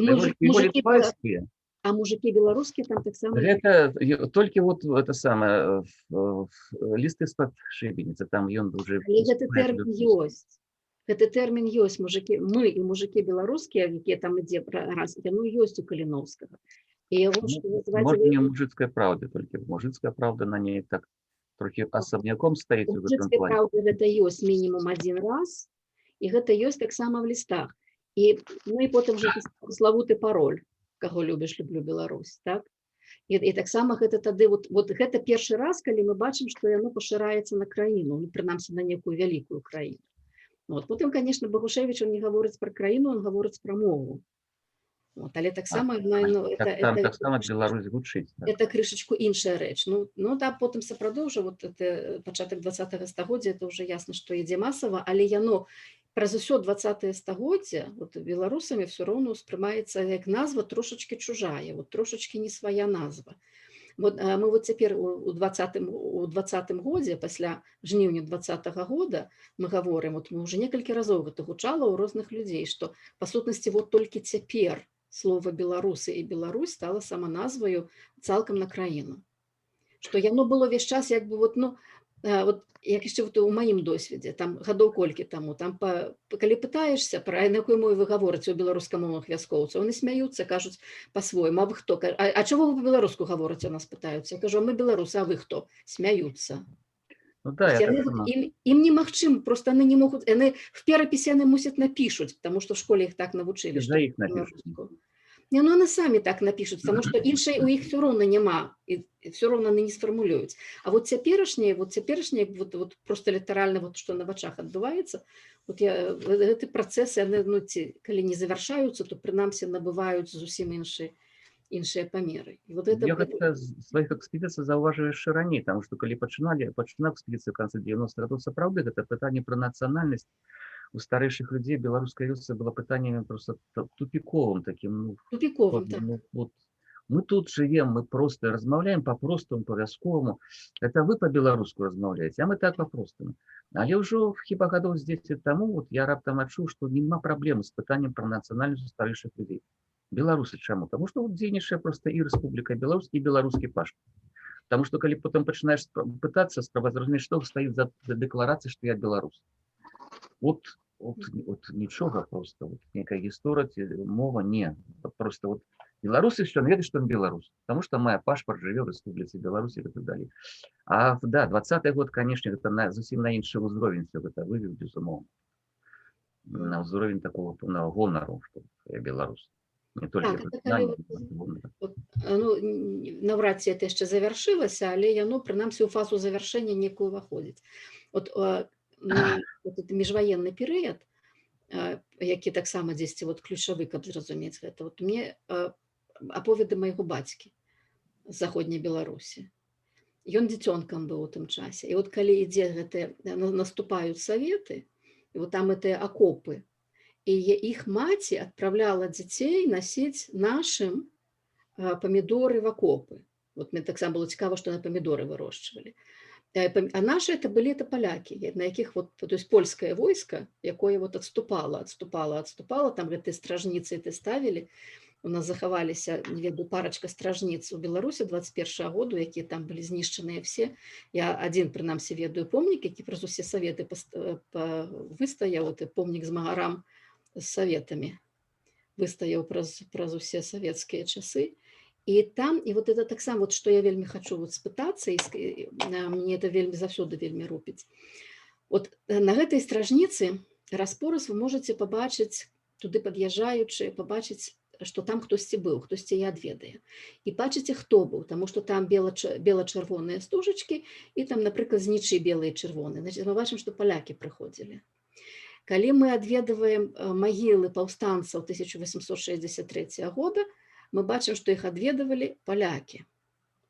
А мужики беларускія там таксама... Гэта толькі вот это самае, лісты з-пад шыбеніцы, там ён уже... Але гэты тэрмін ёсць. Гэты тэрмін ёсць, мужыкі, мы і мужыкі беларускія, якія там ідзе раз, яно ёсць у Каліноўскага. І яго, Ну, што называць, может, не в мужицкой правде только. Мужицкая правда на ней так трохи особняком стоит у в этом мужыцкай плане. праўды гэта ёсць мінімум адзін раз, і гэта ёсць таксама в лістах. І, ну, і потым же славуты пароль, каго любіш, люблю Беларусь, так? І таксама гэта тады, вот гэта першы раз, калі мы бачым, што яно пашыраецца на краіну, ну, прынамсі на некую вялікую краіну. Вот. Потым, конечно, Багушевіч, он не гаворыць пра краіну, он гаворыць пра мову. Вот. Але таксама, ну, Так само Беларусь гучыць. Так. Это крышечку іншая рэч. Ну да, потым сапраўды ўжо вот это пачатак 20-го стагоддзя, это ўжо ясна, што ідзе масава, але яно праз усё 20-е стагоддзе вот беларусамі все роўна ўспрымаецца як назва трошачкі чужая, вот трошачкі не свая назва. Вот мы вот цяпер у 20-м годзе, пасля жніўня 20-го года, мы гаворым, вот мы уже некалькі разоў гэта гучала ў розных людзей, што па сутнасці вот толькі цяпер слова беларусы і Беларусь стала саманазваю цалкам на краіну. Што яно было ўвесь час як бы вот, ну, вот як яшчэ вот у маім досведзе, там гадоў колькі таму, там калі пытаешся, пра на якой мове вы гаворыце ў беларускамоўных вяскоўцаў, яны смяюцца, кажуць па-свойму, а вы хто? А чаго вы па-беларуску гаворыце, нас пытаюцца? Я кажу, а мы беларусы, а вы хто? Смяюцца. Ну да, я так сама. Им немагчым, просто яны не могуць, яны в перапісе яны мусяць напішуць, потому што в школе іх так навучылі, За іх напішуць. Не, ну яны самі так напішуць, потому што іншай у іх все роўна няма, і все роўна яны не сфармулююць. А вот цяперашняе, вот просто літаральна, вот што на вачах адбываецца, вот гэты працэс, яны, ну, калі не завяршаюцца, то прынамсі набываюць зусім іншыя памеры. Вот это... Я гэта сваіх экспедыцый заўважыў яшчэ раней, таму што калі пачынаў экспедыцыю ў канцы 90-х гадоў, сапраўды гэта пытанне пра нацыянальнасць у старэйшых людзей беларускай вёсцы было пытаннем просто тупіковым таким. Ну, тупіковым, так. Ну, вот, мы тут живем, мы просто размаўляем по-простому, по-вясковаму. Это вы по-беларуску размаўляеце, а мы так по-простому. Але ўжо хіба гадоў з 10 таму вот я раптам адчуў, што няма праблемы з пытаннем пра нацыянальнасць у старэйшых людзей. Беларусы чаму? Таму што вот дзейнічае просто і Рэспубліка Беларусь, і беларускі пашпарт. Таму што калі потым пачынаеш пытацца спрабаваць зразумець, што стаіць за дэкларацыяй, што я беларус. Вот нічога, просто вот некая гісторыя, мова, не. Просто вот беларусы все ведаюць, што ён беларус, потому что моя пашпарт жыве в Рэспубліцы Беларусь и так далее. А да, 20-й год, конечно, это зусім на іншы ўзровень все гэта вывеў, безумоўна. На ўзровень такого гонару, што я беларус. Не толькі так, ну, навряд ці это яшчэ завяршылася, але яно прынамсі ў фазу завяршэння некую ўваходзіць. Вот міжваенны перыяд, які таксама дзесьці вот ключавы, каб зразумець гэта. Вот мне аповеды майго бацькі з заходняй Беларусі. Ён дзіцёнкам быў у тым часе. І вот калі ідзе гэтыя, наступаюць саветы, і вот там гэтыя акопы, і іх маці адпраўляла дзяцей насіць нашым памідоры в акопы. Вот мне таксама было цікава, што на памідоры вырошчвалі. А наши это были палякі, на якіх вот, то есть польскае войска, якое вот адступала, там гэтыя стражніцы это ставілі. У нас захаваліся, не ведаю, парачка стражніц у Беларусі 21-го году, якія там былі знішчаныя все. Я адзін, прынамсі, ведаю помнік, які праз усе саветы выстаяў, помнік з магарам з саветамі, выстаяў праз усе савецкія часы. І там, і вот это таксама, вот, што я вельмі хачу вот спытацца, і мне это вельмі заўсёды вельмі рупіць. Вот на гэтай стражніцы распораз вы можаце пабачыць, туды пад'язджаючы, пабачыць, што там хтосьці быў, хтосьці і адведае. І бачыце, хто быў, таму што там бела-чырвоныя стужачкі, і там, напрыклад, знічы белыя і чырвоныя. Значит, мы бачым, што палякі прыходзілі. Калі мы адведваем магілы паўстанцаў 1863 года, мы бачым, што іх адведавалі палякі.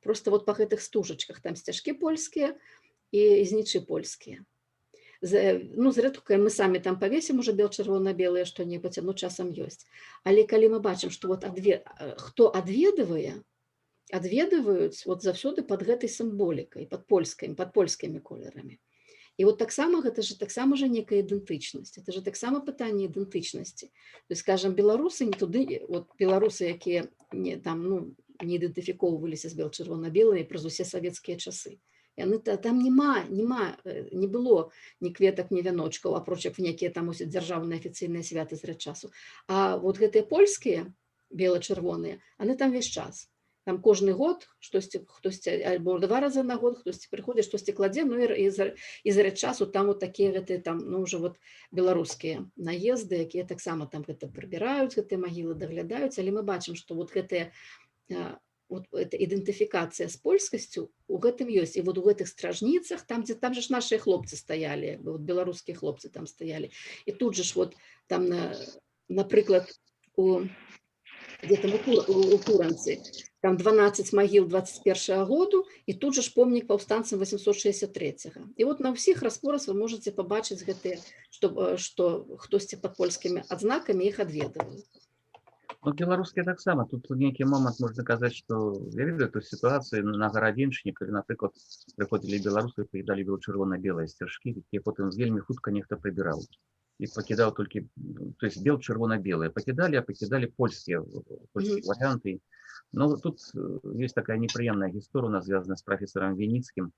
Просто вот па гэтых стужачках там сцяжкі польскія і знічы польскія. Ну, зрэдку мы самі там павесім уже бел-чырвона-белыя што-небудзь, ну, часам ёсць. Але калі мы бачым, што вот хто адведвае, адведваюць вот заўсёды пад гэтай сімволікай, пад польскімі колерамі. І вот таксама гэта же таксама же некая ідэнтычнасць. Это же таксама пытанне ідэнтычнасці. То есть, скажем, беларусы не туды, вот беларусы, якія не там, ну, не ідэнтыфікоўваліся з бел-чырвона-белымі праз усе савецкія часы. Там не было ні кветак, ні вяночкаў, апроч як нейкія там дзяржаўныя афіцыйныя святы з часу. А вот гэтыя польскія бела-чырвоныя, яны там весь час. Там кожны год хтосьці альбо 2 разы на год хтосьці прыходзіць, штосьці кладзе, ну і за часу там вот такія гэтыя там, ну ўжо вот беларускія наезды, якія таксама там гэта прыбіраюць, гэтыя магілы даглядаюць, але мы бачым, што вот гэтыя вот эта ідэнтыфікацыя з польскасцю у гэтым ёсць. І вот у гэтых стражніцах, там же ж нашыя хлопцы стаялі, вот беларускія хлопцы там стаялі. І тут же ж вот там, напрыклад, где там у Куранцы, там 12 магіл 21 году, і тут же ж помнік паўстанцам 863-го. І вот на ўсіх распораз вы можете пабачыць гэтыя, што хтосьці пад польскімі адзнакамі іх адведваюць. Ну, беларускія таксама. Тут в нейкі момант можна казаць, што я ведаю эту сітуацыю на Гарадзеншчыне, калі, напрыклад, прыходзілі беларусы, паедалі чырвона-белыя сцяжкі, якія потым вельмі хутка нехта прыбіраў. І пакідаў толькі, то есть бел-чырвона-белыя пакідалі, а пакідалі польскія варыянты. Но тут есть такая неприемная гісторыя у нас звязана з профессором Вініцкім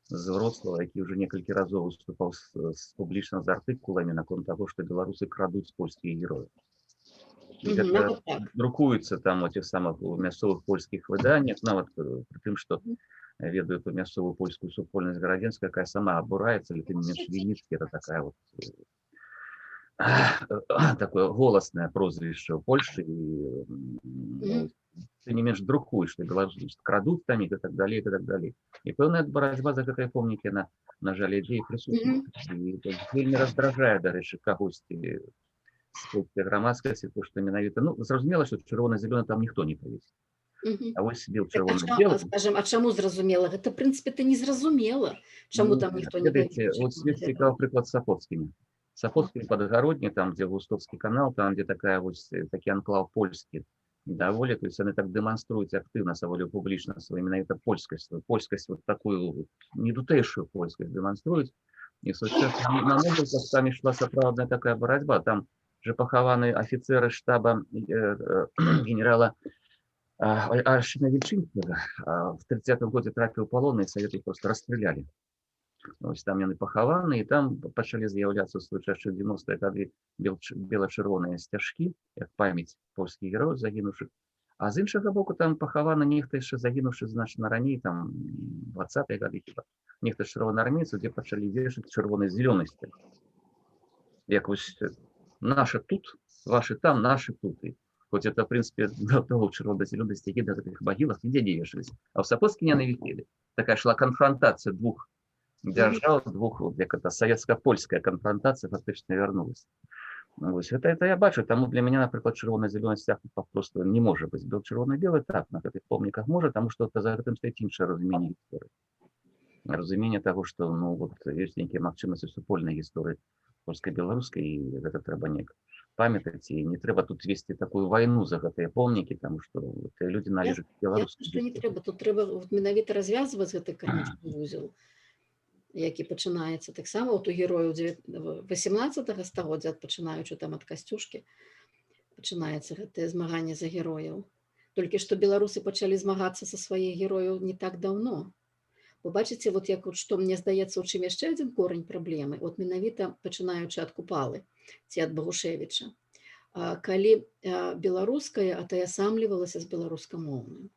з Вроцлава, які уже некалькі разоў выступаў публічна з артыкуламі наконт таго, што беларусы крадуць польскія героі. Друкуецца там у тих самых мясцовых польскіх выданнях, нават пры тым, што ведаю ту мясцовую польскую супольнасць Гарадзенская, якая сама абураецца, але тым не менш Вініцкі, это такая вот такое голаснае прозвішча ў Польшчы, і ты не менш друкуеш, што беларусы крадуць там і так далей, і так далей. І пэўная барацьба за гэтыя помнікі, на жаль, ідзе і прысутнічае. І вельмі раздражае, дарэчы, кагосьці з польскай грамадскасці, то што менавіта, ну, зразумела, што чырвона-зялёны там ніхто не павесіць. А вось бел-чырвона-белы... Скажем, а чаму зразумела? Гэта, в прынцыпе, ты не зразумела, чаму там ніхто не павесіць. Вот ёсць цікавы прыклад з Сапоцкімі. Сапоцкімі Падгародні, там, дзе Густовскі канал, там, дзе такі анклаў польскі, даволі, то есть яны так дэманструюць актыўна, даволі публічна сваю менавіта польскасць вот такую недутэйшую польскасць дэманструюць. І сучасна на могілках там ішла сапраўдная такая барацьба. Там же пахаваны афіцеры штаба генерала Аршина-Вільчынскага. В 30-м годзе трапіў у палон, і саветы просто расстралялі. Ось там яны пахаваны, і там пачалі з'яўляцца ў свой час 90-е гады бела-чырвоныя сцяжкі, як памяць польскіх герояў загінуўшых. А з іншага боку там пахаваны нехта яшчэ загінуўшы значна раней, там 20-е гады хіба. Нехта чырвонаармейцаў, дзе пачалі вешаць чырвона-зялёны сцяг. Як вось наши тут, ваши там, наши тут. И хоть это, в принципе, до того чырвона-зялёнай сцягі да гэтых магілах нідзе не вешались. А ў Сапоцкі не навіхілі. Такая шла конфронтация двух держав, як это советско-польская конфронтация фактично вернулась. Это я бачу, тому для меня, например, чырвона-зялёны сцяг просто не может быть. Бел чырвона-белый так, на этих помниках может, потому что за этим стоит іншае разумение гісторыі. Разумение того, что, ну, вот, есть некие магчымасці супольнай гісторыі польска-беларускай, і гэта трэба неяк памятаць, і не трэба тут весці такую вайну за гэтыя помнікі, тому што людзі належаць беларускай. Што не трэба, тут трэба менавіта развязваць гэты карнічны вузел, які пачынаецца таксама у герояў 18 стагоддзя, пачынаючы там ад Касцюшкі, пачынаецца гэтае змаганне за герояў. Толькі што беларусы пачалі змагацца са сваіх герояў не так даўно. Вы бачыце, вот як што мне здаецца, у чым яшчэ адзін корань праблемы, от менавіта пачынаючы ад Купалы ці ад Багушевіча, калі беларускае атаясамлівалася з беларускамоўным.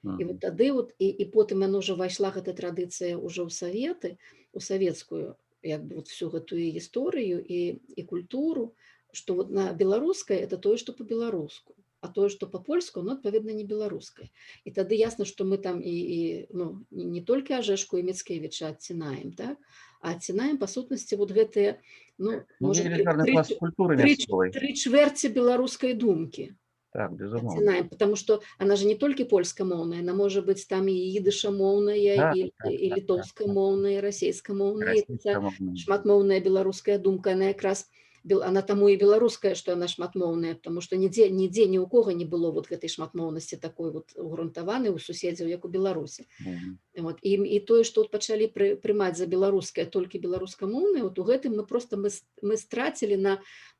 І вот тады вот, і потым яно ўжо ўвайшла гэта традыцыя ўжо ў саветы, у савецкую, як бы вот всю гэтую гісторыю і культуру, што вот на беларускае это тое, што па-беларуску, а тое, што па-польску, ну, адпаведна, не беларускае. І тады ясна, што мы там ну, не толькі Ажэшку і Міцкевіча адцінаем, так? А адцінаем, па сутнасці, вот гэтыя, ну, можа, 3/4 беларускай думкі. Так, безумовно. Отцінаем, потому что она же не только польскомоўная, она может быть там и идышамоўная, и литовскомоўная, и расейскомоўная, и шматмоўная беларуская думка, она якраз, она тому и беларуская, что она шматмоўная, потому что нідзе ні у кого не было вот гэтай шматмоўнасці такой вот угрунтаванай у суседзяў, як у Беларусі. Вот. І тое, што пачалі прымаць за беларускае толькі беларускамоўнае, вот у гэтым мы страцілі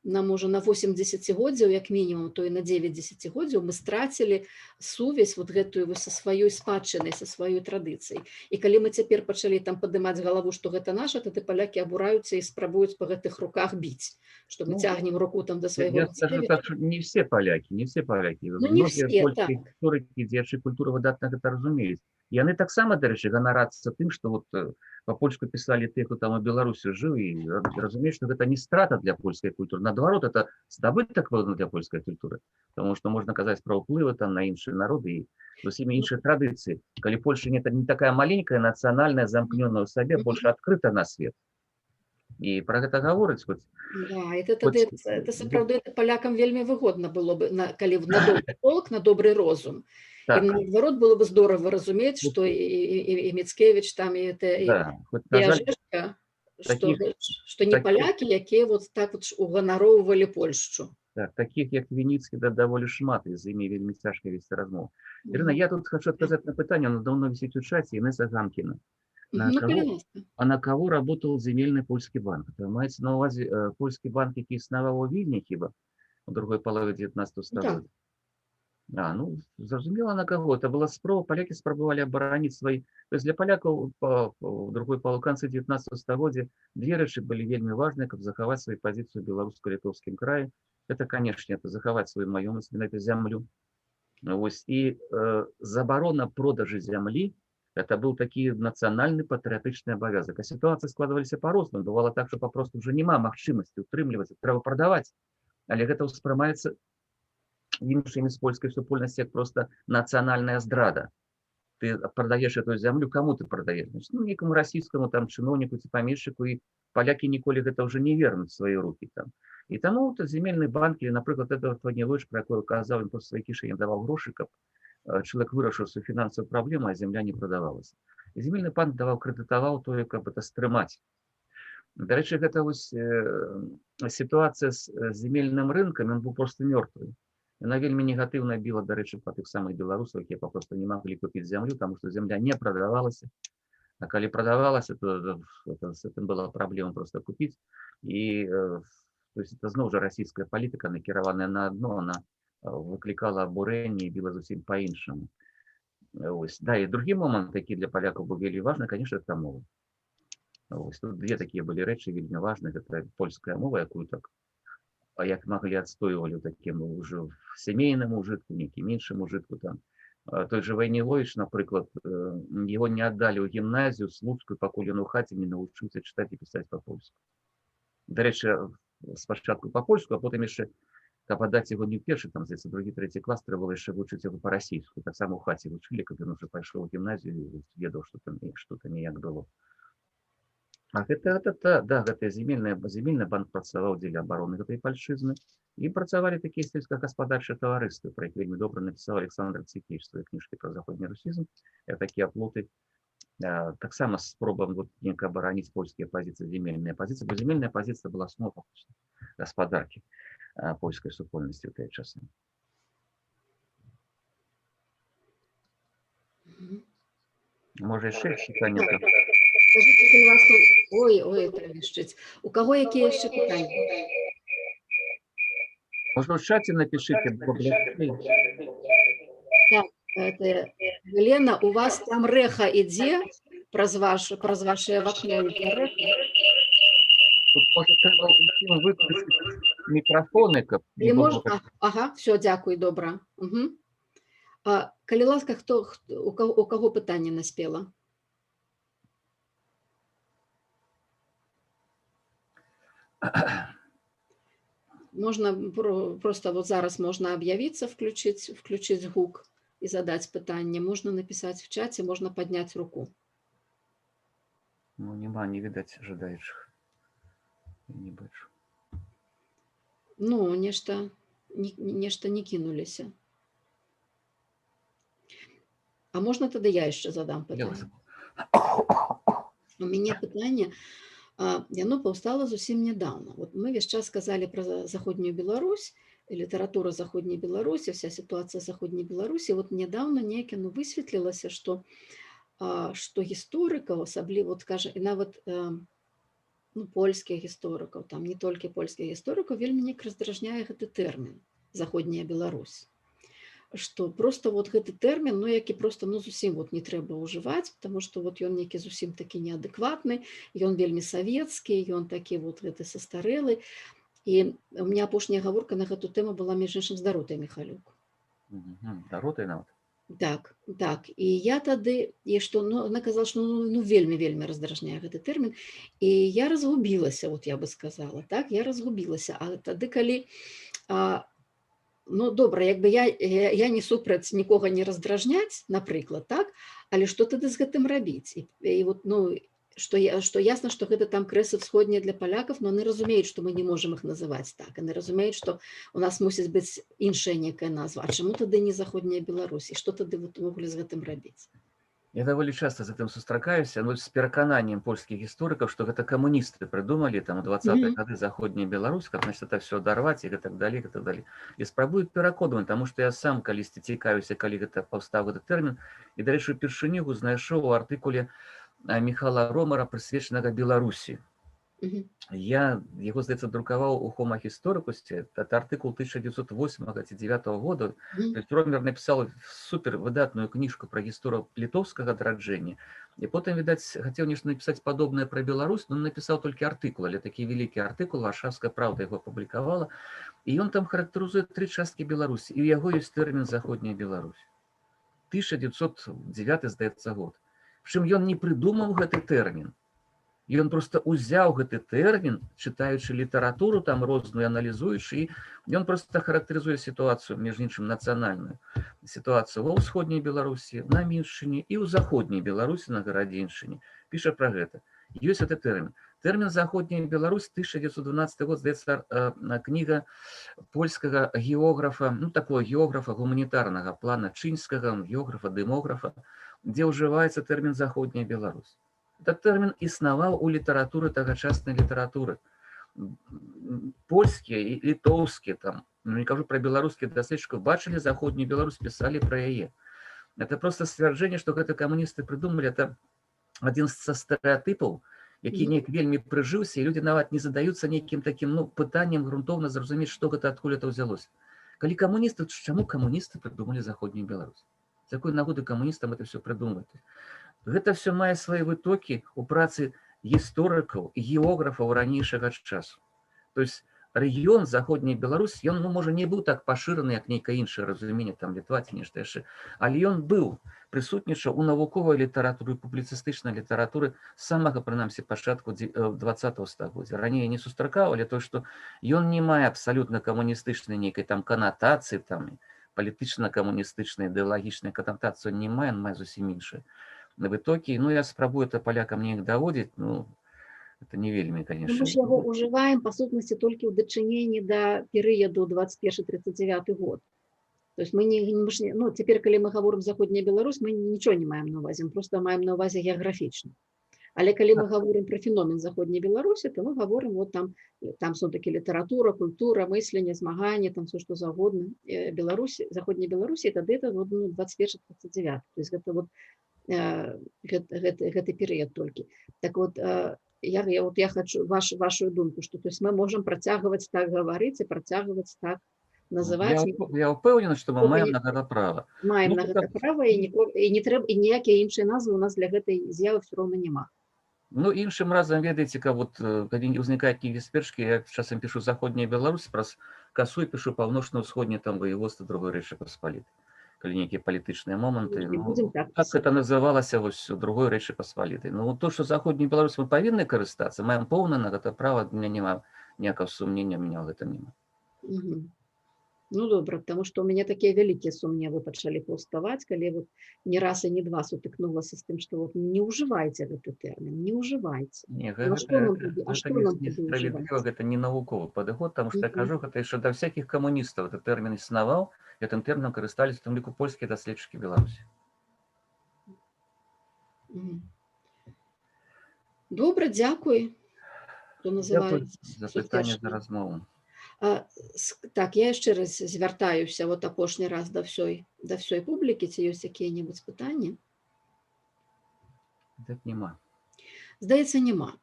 можа на 8 дзесяцігоддзяў як мінімум, то і на 9 дзесяцігоддзяў мы страцілі сувязь вот гэтую са сваёй спадчынай, са сваёй традыцыяй. І калі мы цяпер пачалі там падымаць галаву, што гэта наша, тады палякі абураюцца і спрабуюць па гэтых руках біць, што мы Ну, цягнем руку там да свайго я скажу так, что не все поляки, не все поляки. Ну, не Многие все, польские так. историки, дзеячы культуры выдатна гэта разумеюць. І яны таксама, дарэчы, ганарацца тым, што вот па-польску пісалі тых, хто там у Беларусі жыў, і разумеюць, што гэта не страта для польскай культуры. Наадварот, это здабытак для польскай культуры. Таму што можна казаць пра ўплывы там на іншыя народы і зусім іншыя традыцыі. Калі Польша не такая маленькая, нацыянальная, замкнёная ў сабе, больш адкрыта на свет. І пра гэта гаворыць хоць. Да, это сапраўды палякам вельмі выгодна было бы, калі на добры толк, на добры розум. Так. Ім наадварот было бы здорава разумець, што і Міцкевіч там, і Ажэшка, што не палякі, якія вот так вот уганароўвалі Польшчу. Так, таких, як Вініцкі, даволі шмат, і з імі вельмі цяжка весці размову. Ірына, я тут хочу адказаць на пытанне, оно давно висит у чаце, Інеса Ганкіна. А на кого работал земельный польский банк? Это маецца на увазе польский банк, які існаваў у Вільні, хіба, у другой половине 19 стагоддзя? Ну, зразумела, на кого. Это была спроба, поляки спробовали оборонить свои... То есть для поляков в другой полуканце 19 стагоддзя две рэчы были вельмі важныя, каб захаваць свою позицию в беларуска-літоўскім краі. Это, конечно, это захаваць свою маёмасць на эту землю. И заборона продажи земли, это был такі нацыянальны патрыятычны абавязак. А ситуации складываліся по-рознаму. Бывало так, что попросту уже няма магчымасці утрымліваць, трэба прадаваць. Але гэта ўспрымаецца іншымі з польскай супольнасці як просто нацыянальная здрада. Ты продаешь эту землю, кому ты продаешь? Значит, ну, некому расійскому там чиновнику ці памешчыку, і поляки ніколі гэта уже не вернуць свої руки там. І таму земельны банк, или, напрыклад, это Ванілович, про якую казаў, він просто свої кішені даваў грошы, каб человек вырашыў свою фінансовую праблему, а земля не продавалась. І земельны банк даваў, крэдытаваў тое, каб это стрымаць. Дарэчы, гэта вось ситуация с земельным рынком, он был просто мертвый. Она вельмі негативно била, дарэчы, по тых самых белорусов, якія попросту не могли купить землю, потому что земля не продавалась. А коли продавалась, то с этим была проблема просто купить. И то есть это зноў жа российская политика, накіраваная на одно, она выкликала абурэнне і біла зусім по-іншаму. Да, и другі момент, які для полякаў быў вельмі важны, конечно, это мова. Тут две такія былі рэчы вельмі важныя. Это польская мова, якую так як могли адстойвалі таким уже сямейным ужитку, некім іншым ужитку там. Той же Ванілович, напрыклад, его не отдали в гимназию Слуцкую, пакуль ён у хаце не навучыўся читать и писать по-польску. Дарэчы, спачатку по-польску, а потым яшчэ, каб аддаць его не ў першы, там, здаецца, другі, трэці клас, трэба было яшчэ вучыць его па-расійску. Таксама ў хаце вучылі, каб ён уже пайшоў у гімназію і ведаў, што там неяк было. А гэта земельны банк працаваў дзеля абароны гэтай пальшчызны. І працавалі такія сельскагаспадарчыя таварыствы, пра іх вельмі добра напісаў Александр Цікіч свае кніжкі пра заходні русізм. Такія аплоты. Таксама з спробам нека абараніць польскія пазіцыі, земельныя пазіцыі, бо земельная пазіцыя была основа гаспадаркі польскай супольнасці ў тыя часы. Можа, яшчэ пытанне? Скажите, ласка, ой, тревішчыць. У кого якія яшчэ пытанні? Можна ў чаце напішыце, Так, это Елена, у вас там рэха ідзе праз вашее вакно? Тут, може, треба выключыць мікрафоны, каб... Ага, все, дзякуй, добра. Калі ласка, у каго пытанне наспела? Можно просто вот зараз можно объявиться, включить гук и задать пытанне. Можно написать в чате, можно поднять руку. Ну, нема, не видать жадаючых. Не бачу. Ну, нешта не кинуліся. А можно тогда я еще задам пытанне? У меня пытанне, яно паўстала зусім нядаўна. Вот мы весь час сказали про Заходнюю Беларусь, літаратура Заходняй Беларусі, вся ситуация Заходняй Беларусі. Вот нядаўна неяк высветлілася, што гісторыкаў, асабліва, вот, кажа, і нават ну, польскіх гісторыкаў, там не толькі польскіх гісторыкаў, вельмі неяк раздражняе гэты тэрмін заходняя Беларусь. Што просто вот гэты тэрмін, ну, які просто, ну, зусім вот не трэба ўжываць, потому што вот ён нейкі зусім такі неадэкватны, ён вельмі савецкі, ён такі вот гэты састарэлы. І у меня апошняя гаворка на гэту тэму была, між іншым, з Даротай Міхалюк. Даротай нават. Так, так. І я тады, і што, ну, она казала, што ну, вельмі раздражняе гэты тэрмін. І я разгубілася, вот я бы сказала, так, я разгубілася. А тады, калі, ну, добра, як бы я не супраць нікога не раздражняць, напрыклад, так, але што тады з гэтым рабіць? І вот, ну, што ясна, што гэта там крэсы ўсходнія для палякаў, но яны разумеюць, што мы не можам іх называць так. Яны разумеюць, што у нас мусіць быць іншая некая назва. А чаму тады не заходняя Беларусь? І што тады вот увогуле з гэтым рабіць? Я даволі часта з гэтым сустракаюся, ну, з перакананнем польскіх гісторыкаў, што гэта камуністы прыдумалі там у 20-е гады заходняя Беларусь, каб, значит, это все адарваць і гэтак далей, гэтак далей. І спрабуюць пераконваць, таму што я сам калісьці цікавіўся, калі гэта паўстаў гэты тэрмін, і, дарэчы, упершыню знайшоў у артыкуле Міхала Ромара, прысвечанага Беларусі. Я яго, здаецца, друкаваў у Homo Historicus, это артыкул 1908 ці 9 года. То есть Ромер напісаў супер выдатную кніжку пра гісторыю літоўскага адраджэння. І потым, відаць, хацеў нешта напісаць падобнае пра Беларусь, но напісаў толькі артыкул, але такі вялікі артыкул, Варшавская Правда яго апублікавала. І ён там характарызуе 3 часткі Беларусі, і ў яго ёсць тэрмін заходняя Беларусь. 1909, здаецца, год. Прычым ён не прыдумаў гэты тэрмін. Ён просто ўзяў гэты тэрмін, чытаючы літаратуру там розную, аналізуючы, і ён просто характарызуе сітуацыю, між іншым, нацыянальную сітуацыю ва ўсходняй Беларусі, на Міншчыне і ў заходняй Беларусі, на Гарадзеншчыне. Піша пра гэта. Ёсць гэты тэрмін. Тэрмін заходняя Беларусь, 1912 год, здаецца, кніга польскага географа, ну, такого географа гуманітарнага плана, чынскага географа-дэмографа, дзе ўжываецца тэрмін заходняя Беларусь. Этот тэрмін існаваў у літаратуры, тагачаснай літаратуры. Польскія і літоўскія, там, ну, не кажу пра беларускіх даследчыкаў, бачылі заходнюю Беларусь, пісалі пра яе. Это просто сцвярджэнне, што гэта камуністы прыдумалі, это адзін са стэрэатыпаў, які неяк вельмі прыжыўся, і людзі нават не задаюцца нейкім такім, ну, пытаннем грунтоўна зразумець, што гэта, адкуль это ўзялося. Калі камуністы, чаму камуністы прыдумалі заходнюю Беларусь? З якой нагоды камуністам это все прыдумваць? Гэта все мае свае вытокі ў працы гісторыкаў і географаў ранейшага часу. То есть рэгіён заходняй Беларусь, ён, ну, можа, не быў так пашыраны, як нейкае іншае разуменне, там, Літва ці нешта яшчэ, але ён быў, прысутнічаў у навуковай літаратуры, публіцыстычнай літаратуры з самага, прынамсі, пачатку 20-го стагоддзя. Раней не сустракаў, але то, што ён не мае абсалютна камуністычнай нейкай там канатацыі, там, палітычна-камуністычнай, ідэалагічнай канатацыі не мае, он мае зусім іншае. На вытокі, ну, я спрабую это палякам неяк даводзіць, ну, это не вельмі, конечно. Мы ж яго ўжываем, па сутнасці, толькі ў дачыненні да перыяду 21-39 год. То есть мы не, ну, цяпер, калі мы гаворым заходняя Беларусь, мы нічого не маем на ўвазе, мы просто маем на ўвазе геаграфічна. Але калі мы гаворым пра феномен заходняй Беларусі, то мы гаворым, вот там все-таки літаратура, культура, мысленне, змаганне, там все што загодна. Беларусі, заходняй Беларусі, тады это вот, ну, 21-39. То есть гэта вот гэты перыяд толькі. Так вот, я хочу вашу думку, што, то есть мы можем працягваць так гаварыць і працягваць так называць. Я ўпэўнены, што мы маем на гэта права. Маем на гэта права, і не трэба, і ніякія іншыя назвы у нас для гэтай з'явы все роўна няма. Ну, іншым разам, ведаеце, вот, калі ўзнікаюць нейкія спрэчкі, я часам пішу заходняя Беларусь, праз касу і пішу паўночна-ўсходняе там воеводства другой Рэчы Паспалітай. Калі нейкія палітычныя моманты, ну, так это называлася вось у другой Рэчы Паспалітай. Ну, то, што заходняя Беларусь мы павінны карыстацца, маем поўна на гэта права, у меня няма ніякага сумнення, у меня гэта няма. Ну, добра, потому што у мяне такія вялікія сумневы пачалі паўставаць, калі вот не раз і не два сутыкнулася з тым, што вот не ўжывайце гэты тэрмін, не ўжывайце. Не, гэта не навуковы падыход, таму што я кажу, гэта яшчэ да всякіх камуністаў, этот тэрмін існаваў, гэтым тэрмінам карысталіся, у тым ліку, польскія даследчыкі Беларусі. Добра, дзякуй. Дзякуй за пытанне, за размову. Так, я яшчэ раз звяртаюся вот апошні раз да ўсёй публікі, ці ёсць якія-небудзь пытанні? Так няма. Здаецца, няма.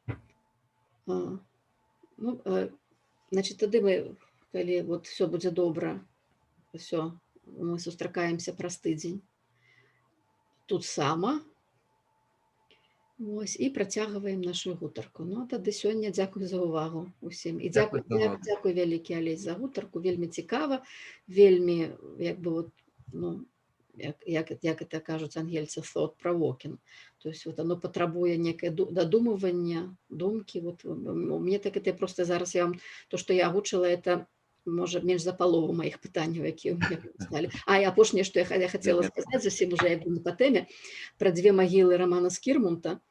А, ну, значит, тады мы, калі вот всё будзе добра, всё, мы сустракаемся праз тыдзень тут сама. Вось, і працягваем нашу гутарку. Ну, а тады сёння дзякуй за ўвагу ўсім. І Дзякуй за увагу. дзякуй вялікі, Алесь, за гутарку. Вельмі цікава, вельмі, як бы вот, ну, як это кажуць ангельцы, thought provoking. То есть вот оно патрабуе некае дадумывання, думкі. Вот мне так это просто зараз я вам то, што я агучыла, это можа менш за палову маіх пытанняў, якія ў мяне сталі. А і апошняе, што я хацела сказаць, зусім уже як бы не па тэме, пра 2 магілы Рамана Скірмунта.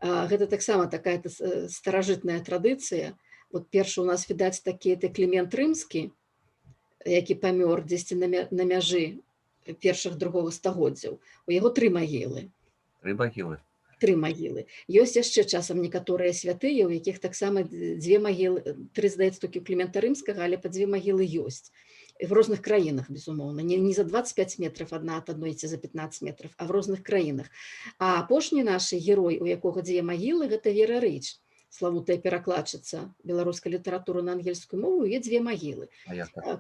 Гэта таксама такая старажытная традыцыя. Вот першы у нас, відаць, такі Клімент Рымскі, які памёр дзесьці на мяжы першых другога стагоддзяў. У яго 3 магілы. 3 магілы. 3 магілы. Ёсць яшчэ часам некаторыя святыя, у якіх таксама 2 магілы, 3, здаецца, толькі у Клімента Рымскага, але па 2 магілы ёсць. В розных краінах, безумоўна. Не за 25 метров адна ад адной ці за 15 метров, а в розных краінах. А апошні наш герой, у якога 2 магілы, гэта Вера Рыч, славутая перакладчыца беларускай літаратуры на ангельскую мову, у яе 2 магілы.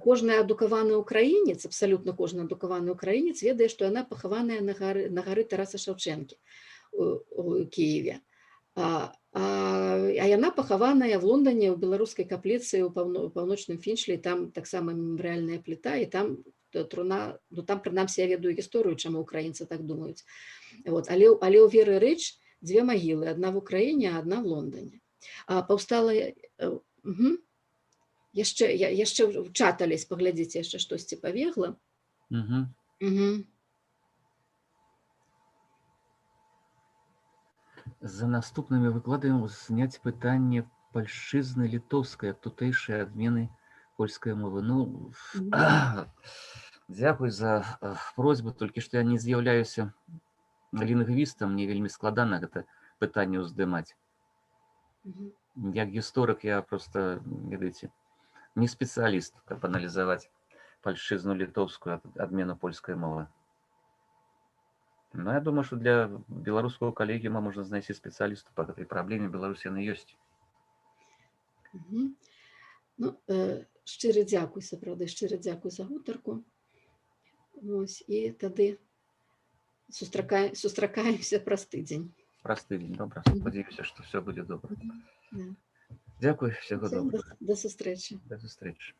Кожны адукаваны ўкраінец, абсалютна кожны адукаваны ўкраінец ведае, што яна пахаваная на гары Тараса Шаўчэнкі у Кіеве. А яна пахаваная в Лондоне ў беларускай капліцы ў паўночным Фінчлі, там таксама мемарыяльная пліта, і там труна, ну там прынамсі я ведаю гісторыю, чаму украінцы так думаюць. Вот. Але ў Веры Рыч 2 магілы, адна в Украіне, а адна в Лондоне. Паўстала яшчэ в чат, Алесь, паглядзіце, яшчэ штосьці пабегла. За наступнымі выкладамі зняць пытанне пальшчызны літоўскай, як тутэйшыя адмены польскай мовы. Ну, дзякуй за просьбу, толькі што я не з'яўляюся лінгвістам, мне вельмі складана гэта пытанне ўздымаць. Як гісторык я просто, ведаеце, не спецыяліст, каб аналізаваць пальшчызну літоўскую адмену польскай мовы. Ну, я думаю, што для беларускага калегіума можна знайсці спецыялісту па гэтай праблеме. Беларусь яны ёсць. Ну, шчыры дзякуй, сапраўды, шчыры дзякуй за гутарку. Вось, і тады сустракаемся праз тыдзень. Праз тыдзень, добра. Спадзяюся, што все будзе добра. Дзякуй, всяго добрага. До сустрэчы. До сустрэчы.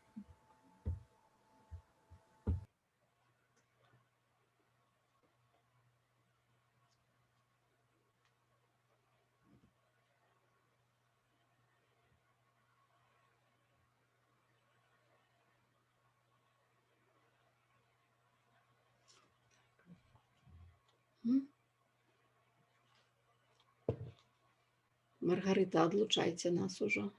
Маргарыта, адлучайце нас ужо.